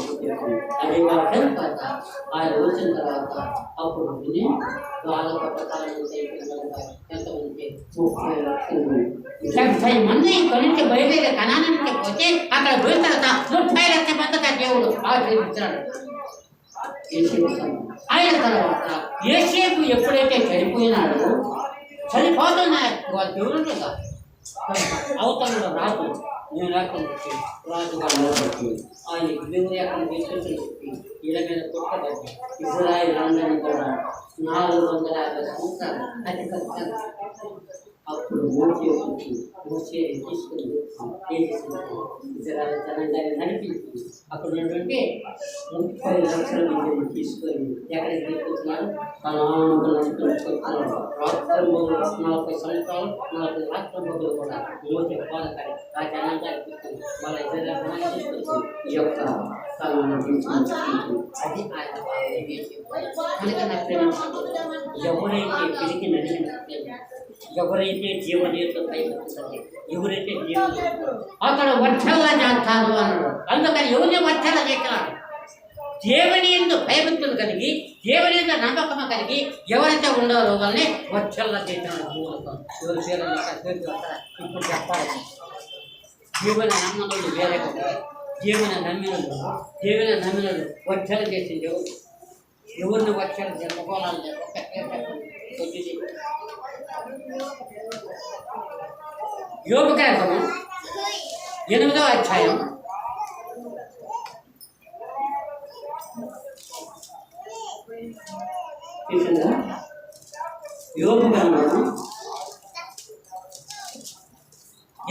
A: అదే తర్వాత ఆయన వచ్చిన తర్వాత అప్పుడు వాళ్ళ ప్రకారం ఎంతమంది 30 లక్షలు 70 మంది ఇక్కడి నుంచి బయలుదేరి కనానానికి పోతే అక్కడ పోయిన తర్వాత 30 లక్షల మందికి దేవుడు ఆశీర్వదించాడు. ఆయన తర్వాత ఏసేపు ఎప్పుడైతే చనిపోయినాడో చనిపోతున్నాయి వాళ్ళు దేవుడు కదా అవతల రాజు నేను లేకుండా రాజుగా నిలబడి ఆయన దేవుడు ఎక్కడ తీసుకొచ్చి చెప్పి ఇళ్ళ మీద కొట్టబట్టి ఇజ్రాయేల్ అందరినీ కూడా 450 సంవత్సరాలు అతి కష్టం అప్పుడు మోసే తీసుకుని ఏం చేసింది, ఇజ్రాయేలు జనాంగాన్ని నడిపించి అక్కడ ఉన్నటువంటి 30 లక్షల మందిని తీసుకొని ఎక్కడికి తీసుకొచ్చినారు, రాష్ట్రంలో 40 సంవత్సరాలు 40 రాష్ట్రంలో కూడా మోసే పోరాటాలు ఆ జనాంగాన్ని తీసుకొని వాళ్ళ ఇజ్రాయేలు తీసుకొచ్చి ఈ యొక్క స్థానాన్ని అది ఆయన కనుక నా ప్రేమ ఎవరైతే పిలికి నడిచిన ఎవరైతే జీవనీయులతో పైకొస్తుంది, ఎవరైతే జీవన అతడు వర్షంగా చేస్తాడు అన్నాడు. అందుకని ఎవరిని వర్షాలు చేస్తున్నాడు, దేవుని ఎందుకు భయభక్తులు కలిగి దేవుని ఎందుకు నమ్మకం కలిగి ఎవరైతే ఉండాలో వాళ్ళని వర్షంగా చేస్తున్నాడు. ఎవరు ఇప్పుడు చెప్పాలి, జీవన నమ్మనులు వేరే జీవన నమ్మినలు వర్షాలు చేసింది ఎవరిని వర్షాలు జరుపుకోవాలి. యోబు గ్రంథము 8వ అధ్యాయం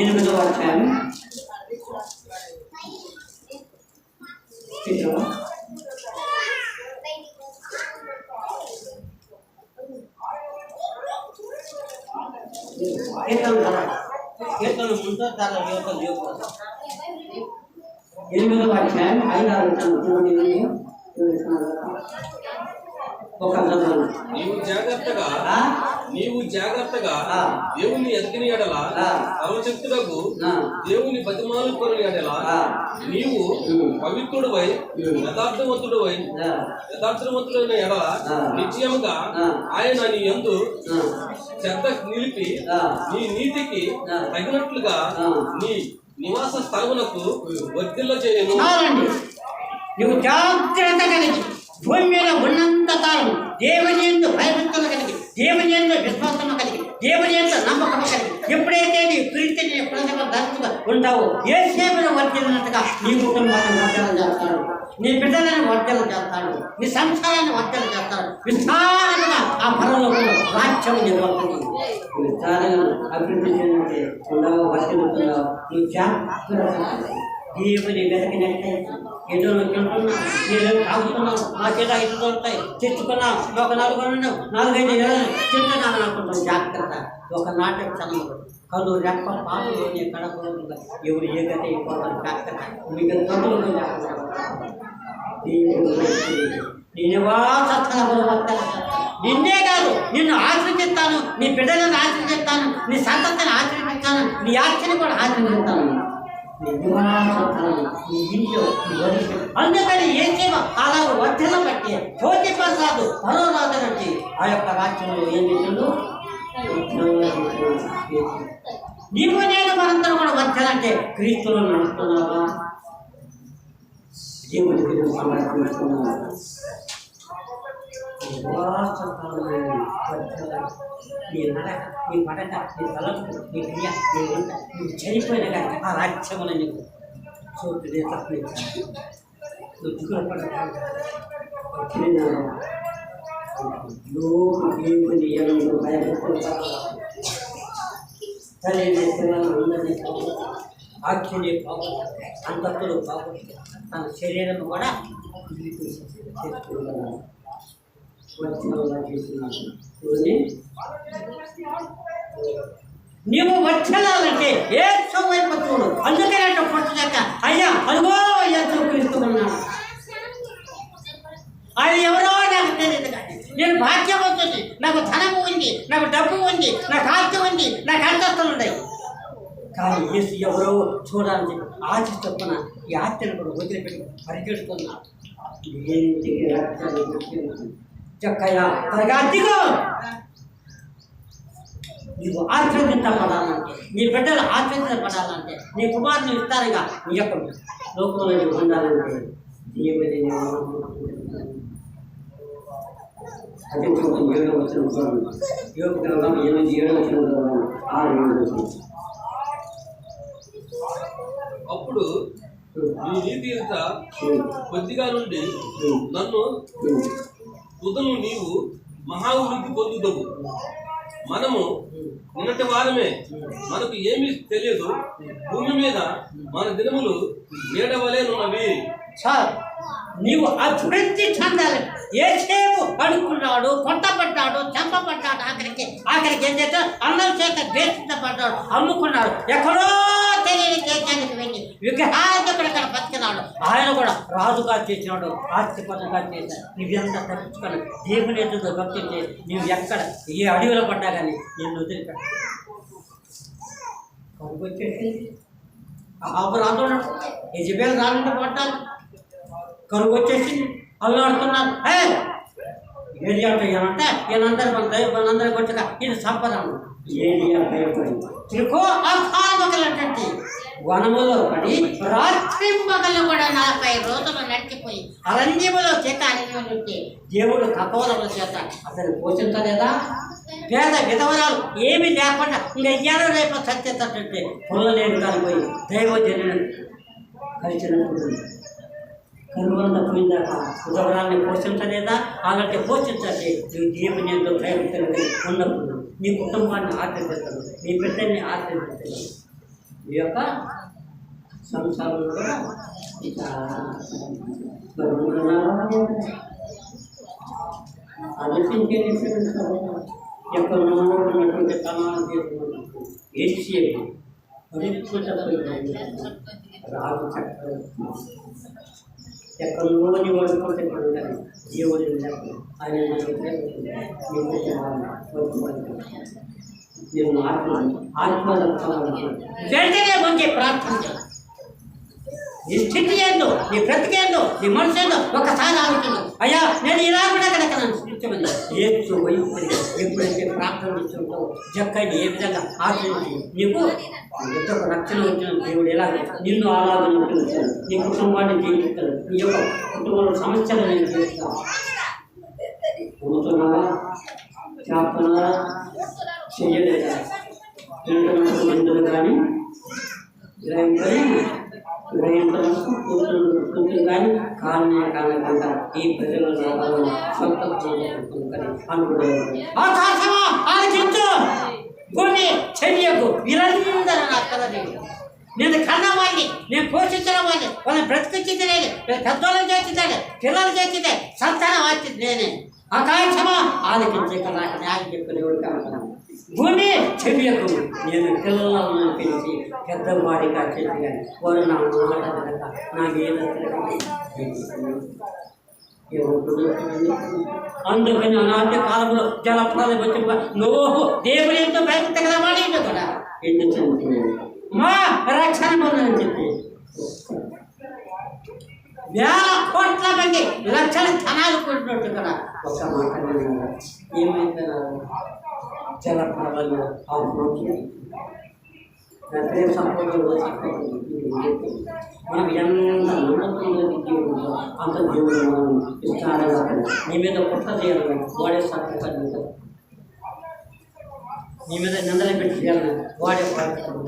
A: 8వ అధ్యాయం కీర్తన ముందు చాలా యువకులు 8వ అధ్యాయం 5-6
B: నీవు జాగ్రత్తగా దేవుని ఎదిగిన ఎడల సర్వశక్తులకు దేవుని బతిమాలు కొను ఎడల నీవు పవిత్రుడువై యథార్థవంతుడైన ఎడల నిశ్చయముగా ఆయన నీ యందు శ్రద్ధ నిలిపి నీ నీతికి తగినట్లుగా నీ నివాస స్థలమునకు వర్ధిల్ల చేయను.
A: నువ్వు జాగ్రత్త కలిగి భూమి మీద ఉన్నంత కాలం దేవుని యందు భయభక్తులు కలిగి దేవుని యందు విశ్వాసము కలిగి దేవుని యందు నమ్మకము కలిగి ఎప్పుడైతే నీ ప్రీతిని ఎప్పుడైతే ధర్మగా ఉంటావో ఏ సేవను వర్తిల్లినట్టుగా నీ కుటుంబాన్ని వర్ధలు చేస్తాడు, నీ బిడ్డలను వర్ధలు చేస్తాడు, నీ సంసారాన్ని వర్ధలు చేస్తాడు. విస్తారంగా ఆ పరలోకంలో రాజ్యం నిర్వహిస్తుంది. విస్తారంగా అభివృద్ధి చెందితే ఉండవో వర్తిల్లుతున్నావు. నువ్వు జాగ్రత్త దేవుని వెతకినట్టే ఏదో తింటున్నావు, ఏదో తాగుతున్నావు, నాకేదో 5 దొరుకుతాయి తెచ్చుకున్నావు, ఒక 4 4-5 ఏళ్ళు తింటున్నాను అనుకుంటాం. జాగ్రత్త. ఒక నాటక చదువు కళ్ళు రెప్ప పాపలోని కడపలో ఎవరు ఏ గత అయిపోతారు. జాగ్రత్త. మీకు కబులు నీ నివాస నిన్నే కాదు నిన్ను ఆశ్రయిస్తాను, నీ బిడ్డలను ఆశ్రయిస్తాను, నీ సంతతిని ఆశ్రయిస్తాను, నీ ఆస్తిని కూడా ఆశ్రయిస్తాను. అందుకని ఏం చేయ అలా వర్ధన బట్టి జ్యోతి ప్రసాద్ పరోరాధన బట్టి ఆ యొక్క రాజ్యంలో ఏం చేసిండు. నీవు నేను మనందరూ కూడా వర్ధన అంటే క్రీస్తులో నడుస్తున్నావా, దేవుడికి సమర్పిస్తున్నావా? నీ నడక, నీ పడక, నీ తలపు, నీ క్రియ, నీ వంట, నువ్వు చనిపోయిన కానీ ఆ రాజ్యమున నీకు చోటునే తప్పించాలి. నువ్వు దిగులు పడతావు. దేవుని ఎరువులు తల్లి అందరినీ ఆఖ్యని బాగుంటుంది, అంతస్తులు బాగుంటుంది, తన శరీరం కూడా చేసుకుంటున్నాను. నీవు వచ్చాలంటే ఏ వైపు చూడు. అందుకనే పట్టుదక్క అయ్యా అదిగో ఎంతో క్రీస్తున్నాడు. ఆయన ఎవరో నాకు తెలియదు కానీ నేను భాగ్యవంతుని, నాకు ధనము ఉంది, నాకు డబ్బు ఉంది, నాకు ఆస్తి ఉంది, నాకు అంతస్తులు ఉన్నాయి. కానీ యేసు ఎవరో చూడాలని చెప్పి ఆశ చొప్పున ఈ ఆస్తిని కూడా వదిలిపెట్టి పరిగెడుతున్నాడు. చక్కగా త్వరగా దిగు. నీవు ఆశ్రయించబడాలంటే, నీ బిడ్డలు ఆశ్రయించబడాలంటే, నీ కుమారుని ఇస్తారుగా నీ యొక్క లోకంలో నీవు ఉండాలంటే దేవుని అదే 7వ వచనం చూడండి. యోబు గ్రంథం 8-7
B: అప్పుడు నీ నీతి కొద్దిగా నుండి నన్ను తుదను నీవు మహావృద్ధి పొందుదవు. మనము నిన్నటి వారమే, మనకు ఏమీ తెలియదు. భూమి మీద మన దినములు నీడవలేనున్నవి.
A: సార్ నీవు అభివృద్ధి చెందాలి. ఏసేపు అడుక్కున్నాడు, కొట్టబడ్డాడు, చంపబడ్డాడు, ఆఖరికి ఏం చేస్తాడు, అన్నం చేత ద్వేషించబడ్డాడు, అమ్ముకున్నాడు, ఎక్కడో తెలియని దేశానికి వెళ్ళి విగ్రహాలతో ఇక్కడ బతికినాడు. ఆయన కూడా రాజుగా చేసినాడు, ఆస్తిపదంగా చేశాడు. నువ్వెంత తప్పించుకొని దేవుని ఎదురు భక్తి చేసి నువ్వు ఎక్కడ ఏ అడవిలో పడ్డా కానీ నేను వదిలిపెట్ట కనుకొచ్చేసి ఆపు రానున్నాడు. యజబేలు రానుంటే పడ్డాను, కరువు వచ్చేసి అల్లాడుతున్నారు. ఏలియా అంటే ఈయనందరికి వచ్చాక ఈయన సంపద ఏలియా భయపడి తిరుకో అఖామకలంటే వనములో పడి రాత్రి పగలు కూడా 40 రోజులు నడిచిపోయి అరణ్యములో చేత అరణ్యం దేవుడు కపోలముల చేత అతను పోషించలేదా? పేద విధవరాలు ఏమీ లేకుండా ఇంకా ఇయ్యాలో రేపు సత్యతంటే పొల్లలేని కాలిపోయి దైవజనులను కలిసినప్పుడు కనుగొంత పోయిందాక విధవరాల్ని పోషించలేదా? అలాంటి పోషించాలి. నువ్వు దేవుని ఎంతో ప్రేమించలేదు ఉన్నప్పుడు నీ కుటుంబాన్ని ఆశ్రయిస్తాను, నీ బిడ్డని ఆశ్రయిస్తాను. ఈ యొక్క సంసారంలో కూడా ఆలోచించే ఎక్కడో ఉన్నటువంటి తనాలు చేసుకున్నట్టు ఏడ్చేది రాజు చక్రం ఎక్కడోని ఓడిపోతే పడుతుంది దేవుడి ఆయన వెంటనే వంగే ప్రార్థన నీ స్థితి ఏందో, నీ బ్రతికేందో, నీ మనసు ఏందో ఒకసారి ఆలోచన. అయ్యా నేను ఇలా కూడా కనుక స్థితిమంది ఏడ్చు వైపు ఎప్పుడైతే ప్రార్థన ఇస్తుంటావు జక్కని ఏ విధంగా ఆచరించి నీకు ఎంతో రక్షణ వచ్చిన దేవుడు ఎలా నిన్ను ఆలాదన ఉంటుంది, నీ కుటుంబాన్ని జీవిస్తాడు, నీ యొక్క కుటుంబంలో సమస్యలు నేను చేస్తాను. పోతున్నావా చేస్తున్నారా చెయ్యలేదా? మందులు కానీ కొంచెం కానీ కాలనీ కాలకంట ఈ ప్రజల చెయ్యకు వీరందరూ నా కలలేదు. నేను కన్నవాడిని, నేను పోషించిన వాడిని, వాళ్ళని బ్రతికించింది నేనే, పెద్దోళ్ళని చేసిందే, పిల్లలు చేసిందే, సంతానం వచ్చింది నేనే. ఆకాశమా ఆలకించే నాకు న్యాయం చెప్పినవాడు కనుక భూమి చెవియకు నేను పిల్లలను పెంచి పెద్దవాడిగా చేసి కానీ వారు నా మాట కనుక నాకు అందుకని అనాద్య కాలంలో జలప్రదం వచ్చి నువ్వు దేవుడు ఎంతో భయపడతా కదా వాడేంటో కూడా ఎందుకు మా రక్షణ పొందని చెప్పి వేల కోట్ల మంది లక్షల ధనాలు కొట్టినట్టు కదా ఒక మాట ఏమైతే జలప్రదలు మనం ఎంత నమ్మకంలో అంత దేవుడు మనం ఇస్తారా నీ మీద పుట్ట చేయాలని వాడే సాధ్యపడి నీ మీద నిందలు పెట్టి చేయాలని వాడే పాడుతాడు.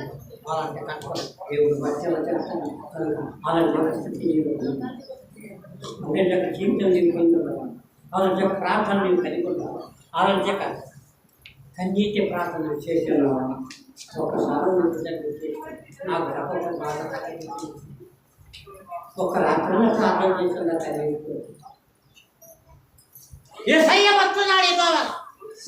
A: అలాంటి కష్టం దేవుడు మధ్యలో చేస్తాను అలాంటి పరిస్థితి అంటే జీవితం నీకు పొందుతావు, అలాంటి ప్రార్థన నీవు కలిగి ఉంటావు, అలాంటి కన్నీటి ప్రార్థన చేసిన ఒకసారి నాకు తప్పకుండా బాగా ఒక రాత్రి ప్రార్థన చేసిన ఏసయ్య వస్తున్నాడు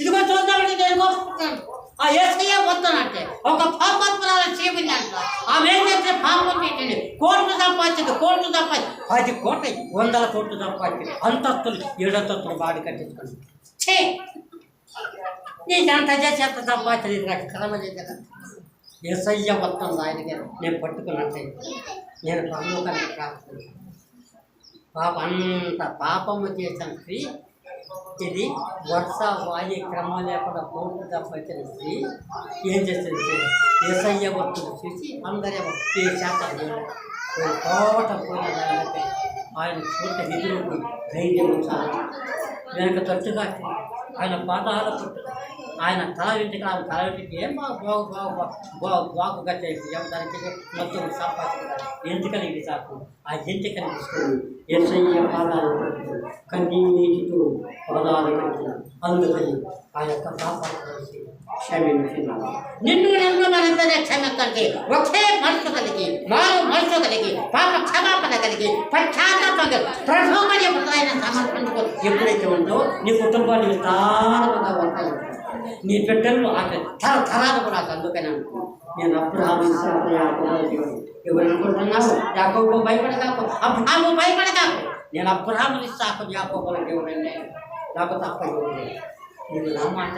A: ఇదిగో చూద్దామని నేను కోరుకుంటున్నాను. ఆ ఏసయ్య వస్తున్నట్టే ఒక పాపత్మరాలు చేపిందంట. ఆమె ఏం చేస్తే పాపం చేసింది, కోట్లు సంపాదించింది, 10 కోట్లు 100 కోట్లు సంపాదించింది, అంతస్తులు 7 అంతస్తులు బాడీ కట్టించుకోండి. చే నీకంత చేసి ఎంత సంపాదించింది నాకు క్రమ చేశాను. ఏసయ్య వస్తుంది ఆయనకి నేను పట్టుకున్నట్టయితే నేను పరలోకానికి ప్రాప్తం. అంత పాపము చేసిన స్త్రీ ఇది వర్ష వాయు క్రమం లేకుండా కోర్టు సంపాదించిన స్త్రీ ఏం చేసింది, ఏసయ్య భక్తులు చూసి అందరేమో ఈ శాతం తోట పోయిన ఆయన పూర్తి నిధులకు ధైర్యం వెనక తరచుగా ఆయన పాతాల పుట్టు ఆయన తల ఇంటికి తల ఇంటికి ఏం బాగుగా చేసి దానికి మొత్తం సంపాదించారు. ఎంటికలు ఇది సాకు ఆ ఎంటికలు తీసుకొని ఏసయ్య పాదాలు కన్నీటితో పాదాలు కట్టిన అందుకని ఆ యొక్క పాపాలను క్షమించినావు. నిన్ను నన్ను మనందరే క్షమించండి. ఒకే మనసు కలిగి మనసు కలిగి పాప క్షమాపణ కలిగి పశ్చాత్తాపం ప్రభువుని ఆయన సమర్పించుకో. ఎప్పుడైతే ఉందో నీ కుటుంబాన్ని విస్తారముగా ఉంటాయి. నీ బిడ్డలు తరాలకు నాకు అందుకని అనుకో. నేను అబ్రహాము ఇస్సాకు యాకోబు దేవుడు. ఎవరు అనుకుంటున్నావు? యాకోబు భయపడకాకు, అబ్రహాము భయపడకాకు. నేను అబ్రహాము ఇస్సాకు యాకోబుల దేవుడండి. నాకు తప్ప నువ్వు నా మాట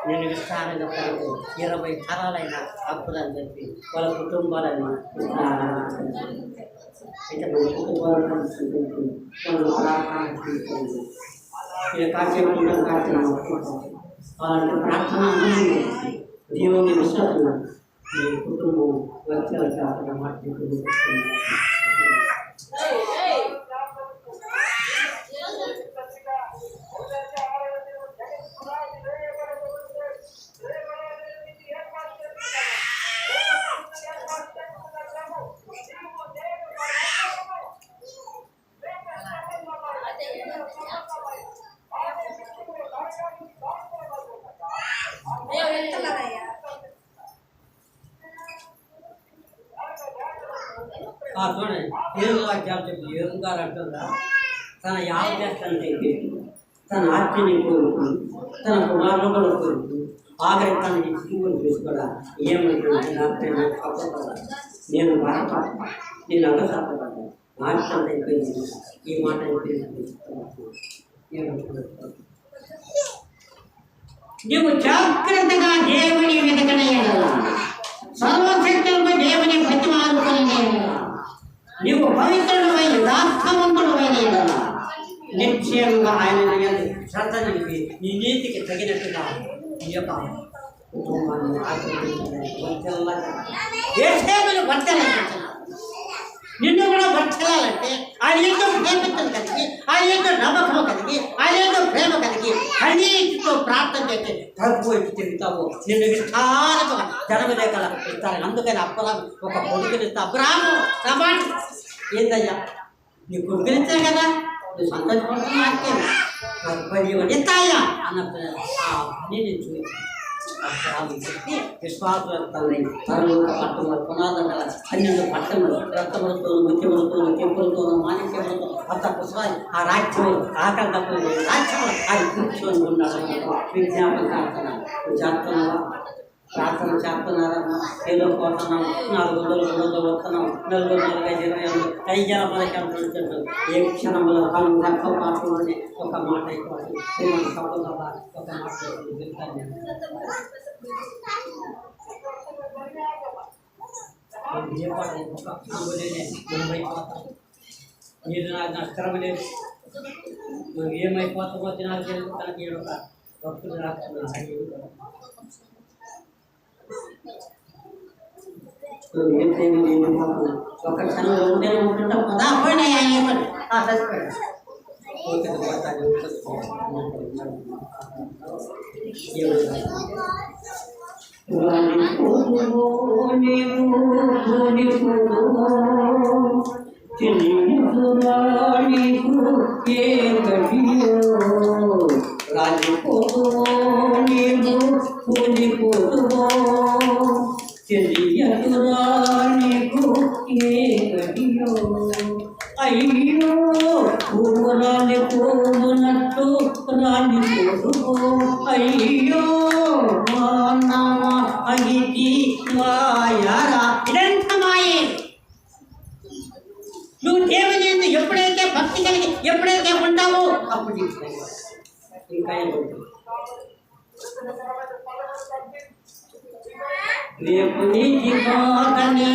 A: నేను విస్తారంగా పడుతూ 20 తరాలైన అప్పుదని చెప్పి వాళ్ళ కుటుంబాలను అయితే మన కుటుంబాలను అలాంటి ప్రార్థన దేవుని విశ్వాసం మీ కుటుంబం వచ్చే మాట చూడండి. ఏడు వాక్యాలు చెప్పి ఏడుగారు అంటుందా తన యావ చేస్తానంటే తన ఆర్తిని కోరుకుని తన కుమారులు కూడా కోరుకుని ఆఖరి తన జీవుని చూసుకోడా ఏమంటుంటే నేను బాధపడ నేను అగసాపడ్డాను ఆర్తం అయిపోయింది. ఈ మాట అయిపోయింది. నీవు జాగ్రత్తగా దేవుని వెతకనయ్యా, సర్వశక్తులకు దేవుని ప్రతిమానుకుని నీవు పవిత్రుడమై యథార్థవంతుడమైన నిశ్చయంగా ఆయన శ్రద్ధ నిలిపి నీ నీతికి తగినట్టుగా నీ యొక్క కుటుంబాన్ని వర్తలంటున్నాడు. నిన్ను కూడా వర్తలాలంటే ఆయన ఎంతో ప్రేమత్వం కలిగి ఆయన ఎంతో నమ్మకం కలిగి ఆయన ఎంతో ప్రేమ కలిగి అన్నిటితో ప్రార్థన చేసి ప్రభు ఎట్టి తిరుగుతావు. నిన్ను విస్తారముగా జనమలేకల ఇస్తాను. అందుకని అబ్రాము ఒక కొడుకునిస్తా. అబ్రాము సమాన్ ఏందయ్యా నీ కొడుకునిచ్చే కదా నువ్వు సంతోషపడుతున్నా అంటే నాకు 10 ఇస్తాయా అన్నప్పుడు నేను చూపించాను. అబ్రాము చెప్పి విశ్వాసులకు తరలోక పట్టణంలో పునాదండల 12 పట్టణములు రక్తములతోనూ ముత్యములతోనూ చెప్పులతోనూ మాణిక్యములతో అంత పుష్పాలు ఆ రాజ్యములు ఆకలి తప్పని రాజ్యములు అది కూర్చొని ఉన్నాడు. విజ్ఞాపన చేస్తున్నావా? ప్రార్థన చేస్తున్నారమ్మా? ఏదో పోతున్నాం 400 300 వస్తున్నాం 400 45 25 5 మనకి అంటుంటారు. ఏ క్షణంలో మనం రక్త పాత్రలోనే ఒక మాట అయిపోవాలి. ఒక మాట మీరు నాకు నష్టం లేదు. నువ్వు ఏమైపోతావో నాకు తెలుసు. తనకి ఒక భక్తులు రాస్తున్నాడు. ఒక క్షణంలో ఉంటుంటా అయ్యో పూరాలి పోనట్టు రాని పోదు అయ్యో అగిటి మాయారా ఇదంతా మాయే. నువ్వు దేవుని ఎప్పుడైతే భక్తి కలిగి ఎప్పుడైతే ఉంటావో అప్పుడు ఇంకా రేపు నీటి బాధని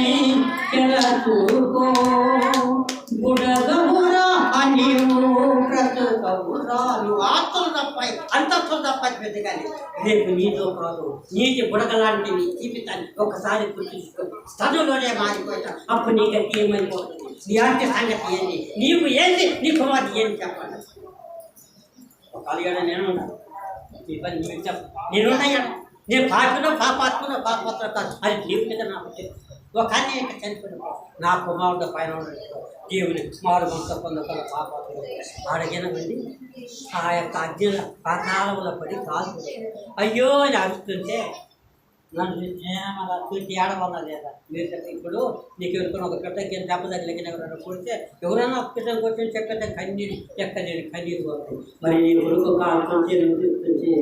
A: తెలుసుకో బుడగమురా అని బ్రతుకవురా. నువ్వు ఆత్మలు తప్పాయి అంతస్తులు తప్పాయి పెద్దగాని రేపు నీతో కాదు. నీటి బుడగలాంటి నీ జీవితాన్ని ఒకసారి గుర్తుంచుకో. చదువులోనే మారిపోతా అప్పుడు నీకంటే ఏమైపోతుంది? నీ అంటే సంగతి ఏంటి? నీవు ఏంటి? నీ కుమార్తె ఏంటి చెప్పండి. ఒకవేళ నేను ఉన్నాను నీ పని మీరు చెప్ప నేనున్నాయా? నేను పాపను పాపాత్మను పాపత్ర కాదు. అది నీవు మీద నాకు చెప్పు. ఒక అన్నీ ఇక్కడ చనిపోయిన నా కుమారుడు పైన దేవుని మారు మనసు పొందగల పాపాలు అడిగినవండి ఆ యొక్క అజ్ఞ పాతాళంలో పడి కాదు అయ్యో అని అరుస్తుంటే నన్ను అలా చూసి ఏడవల్ల లేదా మీరు ఇప్పుడు నీకు ఎవరికైనా ఒక పిట్టకి దెబ్బ తగిలిన ఎవరైనా కొడితే ఎవరైనా ఒక పిట్టకి కొట్టి చెప్పేస్తే కన్నీరు ఎక్కలేని కన్నీరు పోతాయి. మరి నీ కొడుకు కాల్చుంచి చూపించి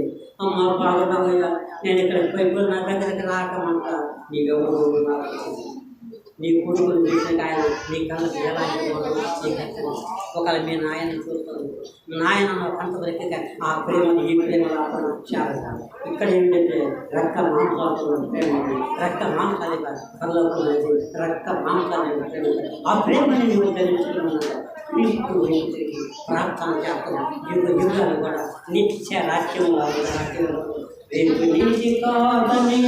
A: అమ్మ బాగున్నావయ్యా నేను ఇక్కడికి పోయి నా దగ్గరికి రాకమంట నీకెవరు నీ కొడుకుని చూసిన ఆయన నీ కళ్ళకి ఎలా నీకు ఒకవేళ మీ నాయన చూస్తాను నాయన కంట వరకు ఆ ప్రేమని ఈ ప్రేమ చాలు ఇక్కడ ఏంటంటే రక్త మాంసాలు రక్త మాంసాలు కళ్ళ రక్త మాంసాలు ఆ ప్రేమని నువ్వు తెలుసుకున్నాను ప్రార్థన చేస్తాను యుగాలు కూడా నిత్య రాజ్యంలో రాజ్యంలో కాదని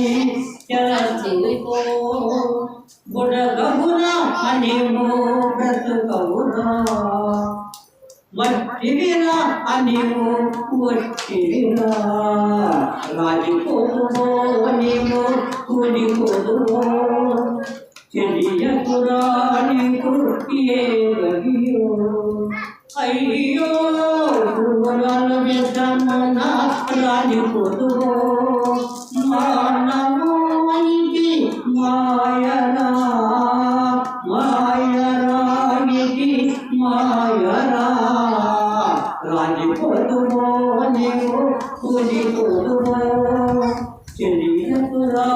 A: బుడగబురా అనేమో బ్రతుకవురా మట్టివిరా అనేమో వట్టివిరా రాజిపోదువో అనేమో కూలిపోదువో చెలియకురా నీకు ఏ రవియో అయ్యో పువ్వుల విధమున రాలిపోదువో మానవానికి మాయరా మాయరానికి మాయరా రాలిపోదువో నీవు కూలిపోదువో చెలియకురా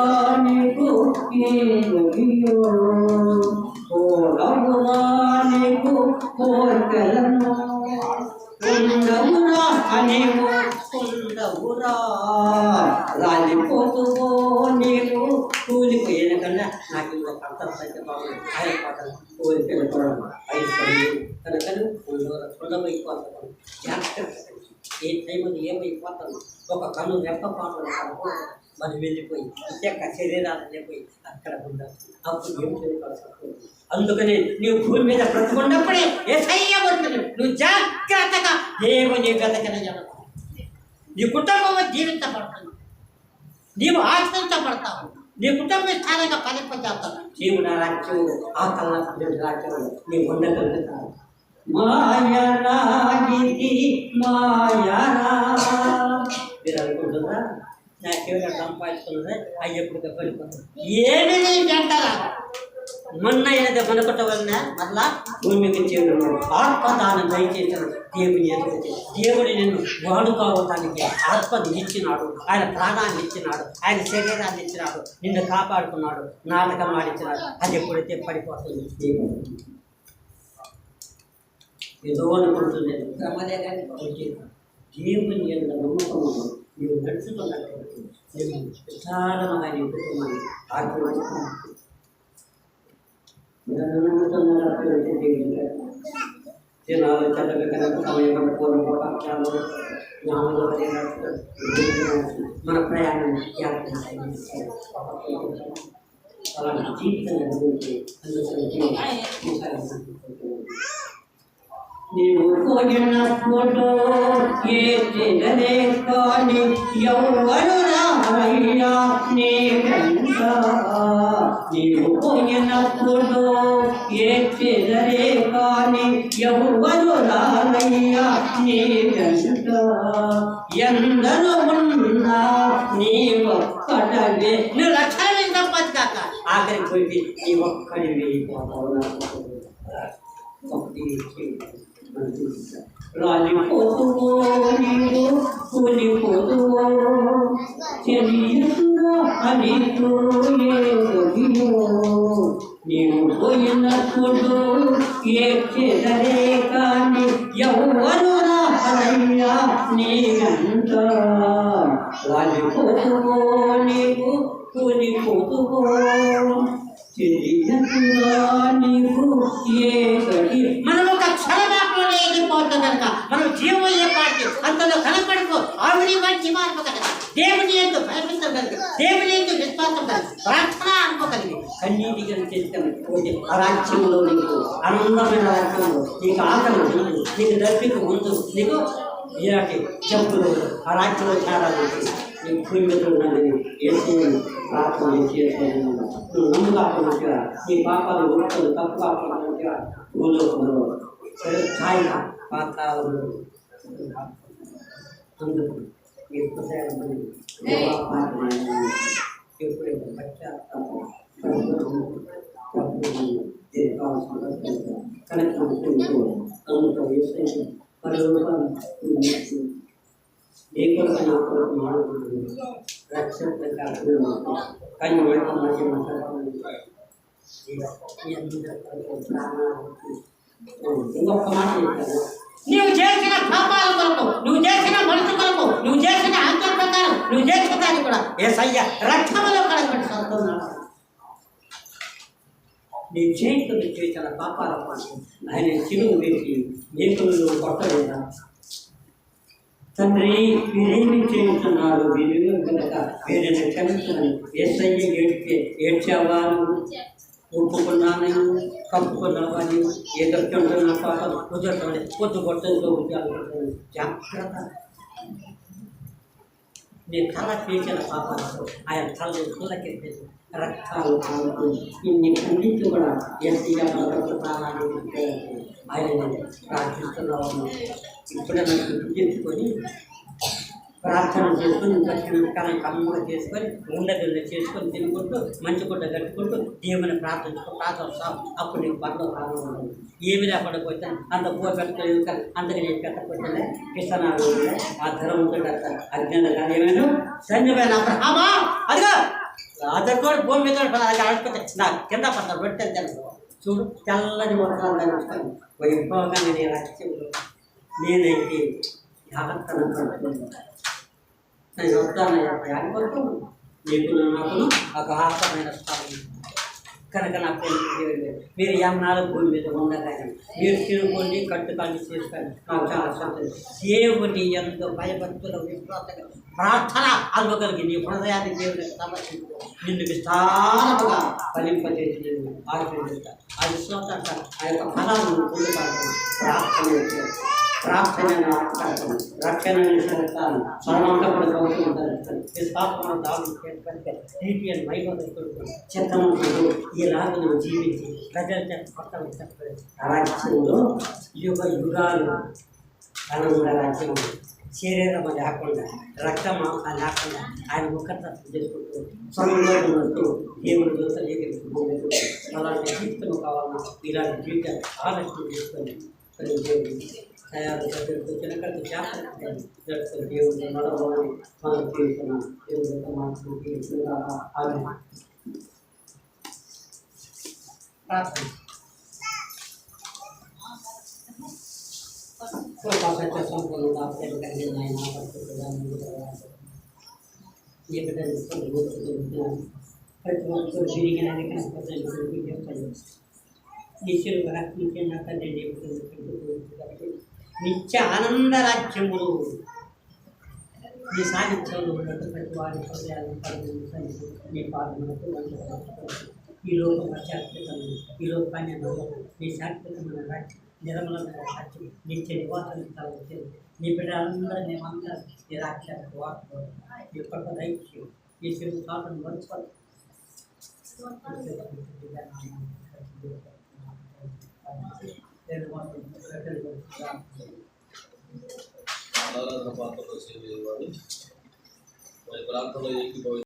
A: నీకు ఏ రవియో కోరవురా నీకు కోర్కెలను ఉండవురా అనేమో ఉండవురా రాలిపోతువో నీవు కూలిపోయిన కన్నా నాకు ఇంకొక అర్థం అయితే బాగుంది ఆయన పాటలు కూలిపోయిపోవడం కనుక ఉండబోయిపోతాను జాగ్రత్త ఏ టైంలో ఏమైపోతాను ఒక కన్ను రెప్పపాటు మరి వెళ్ళిపోయి ఇంకెక్క శరీరాలు వెళ్ళిపోయి అక్కడ ఉండవు అప్పుడు ఏం చేసుకోవాలి. అందుకని నువ్వు భూమి మీద బ్రతుకున్నప్పుడే ఏసయ్యబడుతుంది నువ్వు జాగ్రత్తగా దేవుని బ్రతకని జరుగుతావు. నీ కుటుంబం జీవించబడుతుంది, నీవు ఆశ్రయించబడతావు, నీ కుటుంబ స్థానంగా ఫలింపజేస్తావు. దేవుడు రాజ్యం ఆ కల్లా రాజ్యం నీ ఉండగలుగుతావు. మాయరా ఇది మాయరా మీరు అనుకుంటున్నా నాకేమైనా సంపాదించుకున్నదే అయ్యప్పుడు పడిపోతుంది ఏమీ అంటారా మొన్న ఏదైతే మనకొట్ట వలన మళ్ళా భూమికి చేరుడు ఆత్మదానం దయచేసిన దేవుని ఎదుగుతుంది. దేవుడు నిన్ను వాడుకోవటానికి ఆత్మని ఇచ్చినాడు, ఆయన ప్రాణాన్ని ఇచ్చినాడు, ఆయన శరీరాన్ని ఇచ్చినాడు, నిన్ను కాపాడుకున్నాడు, నాటకం ఆడించినాడు. అది ఎప్పుడైతే పడిపోతుంది దేవుడు ఏదో అనుకుంటుంది క్రమదే కానీ దేవుని యొక్క నమ్మకము నీవు నడుచుకున్నట్టు నేను విశాలమైన నీ కుటుంబాన్ని ఆశీర్వదిస్తున్నాను. జనాలు చదవగల సమయం పూర్వపక్షాలు మన ప్రయాణం అలాంటి జీవితంగా గురించి నీవు పోయినప్పుడు ఏ చెదరే కానీ ఎవరు రాయ్యా నీ వెంట. నీవు పోయినప్పుడు ఏ చెదరే కానీ ఎవరు రాయ్యా నీ వెంట. ఎందరూ ఉన్నా నీ ఒక్కడవే నువ్వు లక్షలు సంపద కాక ఆఖరికి పోయి నీ ఒక్కడివి రాలిపోతువో నీవు కూలిపోతువో చెలియకురా అనితో ఏదో నీవు పోయినప్పుడు ఏ చెదరే కానీ ఎవరు రాయ్యా నీ వెంట. రాలిపోతువో నీవు కూలిపోతువో చెలియకురా నీవు ఏ గడి. మనం ఒక క్షణమాత్రంలో వెళ్ళిపోతాం కనుక మనం జీవమయ్యే పాటి అంతలో కనపడుకో ఆవిడ మంచి మార్పు కనుక దేవుని ఎందు భయపడతాం కనుక దేవుని ఎందు విశ్వాసం కనుక ప్రార్థన అనుకోగలిగి కన్నీటి కలిసి ఆ రాజ్యంలో నీకు ఆనందమైన రాజ్యంలో నీకు ఆకలి ముందు నీకు దర్శకు ముందు నీకు ఇలాంటి చెప్పులు ఆ రాజ్యంలో చేరాలంటే నీ భూమి మీద ఉన్నదని ఏసీ ప్రార్థన చేసేది నువ్వు నమ్ము కాకపోయినట్టుగా నీ పాపాలు గుర్తులు తప్పు కాకపోయినట్టుగా భూలోకంలో ఛాయ పాతాళంలో అందుకు మీ హృదయాన్ని ఎప్పుడైతే పశ్చాత్తాపం ఇంకొక మాట చెప్పాను. నువ్వు చేసిన పాపాల కొరకు, నువ్వు చేసిన మనసు కొరకు, నువ్వు చేసిన ఆజ్ఞల ప్రకారం నువ్వు చేసిన దాన్ని కూడా యేసయ్య రక్తములో కడగబడి సంతున్నాడు. నీ చేతులు చేసిన పాపాల కోసం ఆయన చిలువు వేసి మేకులను కొట్టలేదా? తండ్రి వీరేమి చేస్తున్నారు, వీరు కనుక వీరిని క్షమించమని యేసయ్య ఏడ్చావా? ఒప్పుకున్నాను, కప్పుకున్నావని ఏదో నా పాప కుదరటం పొద్దు కొట్టడంతో ఉద్యోగాలు జాగ్రత్త. నీ తల చేసిన పాపాలతో ఆయన తల్లి తలకెట్టేది రక్తాలు ఇన్ని ఖండించి కూడా ఎస్సీగా ప్రాణాన్ని ఆయన ప్రార్థిస్తున్నాము. ఇప్పుడే నాకు గుర్తించుకొని ప్రార్థన చేసుకొని దక్షిణ కమ్ముగా చేసుకొని ఉండగల్లి చేసుకొని తినుకుంటూ మంచి గుడ్డ కట్టుకుంటూ దేవుని ప్రార్థిస్తాం. అప్పుడు నీకు బంధం రాను. ఏమి లేకుండా పోతే అంత పూర పెట్టలేదు కానీ అంతకు నేను పెట్టకపోతే కిసనాలు ఆ ధర్మంతో అజ్ఞానం కానీ ఏమైనా సైన్యమైన అబ్రహామా అదిగా అదర్ కూడా భూమి మీద అది ఆడిపోతే నాకు కింద పడతాను పెట్టాను తెలుసు. చూడు తెల్లని మొక్కలు దాన్ని వైభవంగా నేను రక్షకుడు నేనైతే జాగ్రత్తగా నేను వస్తానయ్యా వరకు నీకు నాకు అగాధమైన స్థానం కనుక నాకు మీరు యమ్నాలు భూమి మీద ఉండగానే మీరు తిరుగుకోండి కట్టుకాండి చేసుకొని నాకు చాలా సంతోషం. దేవుని ఎంతో భయభక్తుల విశ్వాసంగా ప్రార్థన అల్వగలిగి నీ హృదయాన్ని దేవునికి సమర్పించు. నిన్ను విస్తారముగా ఫలింపజేసి నేను ఆశీర్వదిస్తా. ఆ విశ్వాసం ఆ యొక్క ఫలాలను పొందుతాను. ప్రార్థన రక్షణని చేస్తాను. సర్వాంతకుడు గౌరవం విశ్వాసమైన దాడు చేసి మైగొడుతూ చిత్తమంతుడు ఈ రాజును జీవించి ప్రజల చేత పట్టణం చెప్పారు. రాజ్యంలో యుగ యుగాలు ఆనంద రాజ్యం శరీరం లేకుండా రక్త మాంసం లేకుండా ఆయన ముఖతత్వం చేసుకుంటూ సమయంలో ఉంటూ దేవుడు దోశలు ఎగిరిపోలేదు. అలాంటి జీవితం కావాలన్నా ఇలాంటి జీవితాలు ఆలోచన చేసుకొని దేవుడు తయారు చిన్నకట్టు చేస్తారు. దేవుడిని నడవాలని మనం చేస్తున్నాం. దేవుడితో మాట్లాడుతూ ఆమె ప్రార్థన ప్రతి ఒక్కరు తిరిగిన నిశ్చలు రక్షించిన తండ్రి నిత్య ఆనంద రాజ్యములు నీ సాధించలు ఉన్నట్టు ప్రతి వారి హృదయాలను పరిగణించండి. నీ పాదములకు ఈ లోక శాశ్వతము, ఈ లోకాన్ని నీ శాశ్వతమైన రాజ్యం, నిర్మలమైన రాజ్యం, నిత్య నివాసం ఇస్తాను. నీ బిడ్డలందరూ మేమంతా నీ రాజ్యానికి వాడుకో. నీ కొత్త దైత్యం ఈ శివు సాధన మరుచుకోవాలి.
B: ఆరాధన పాత్రలో సేవ చేయవాడు మరి ప్రాంతంలో ఏకీభవించారు.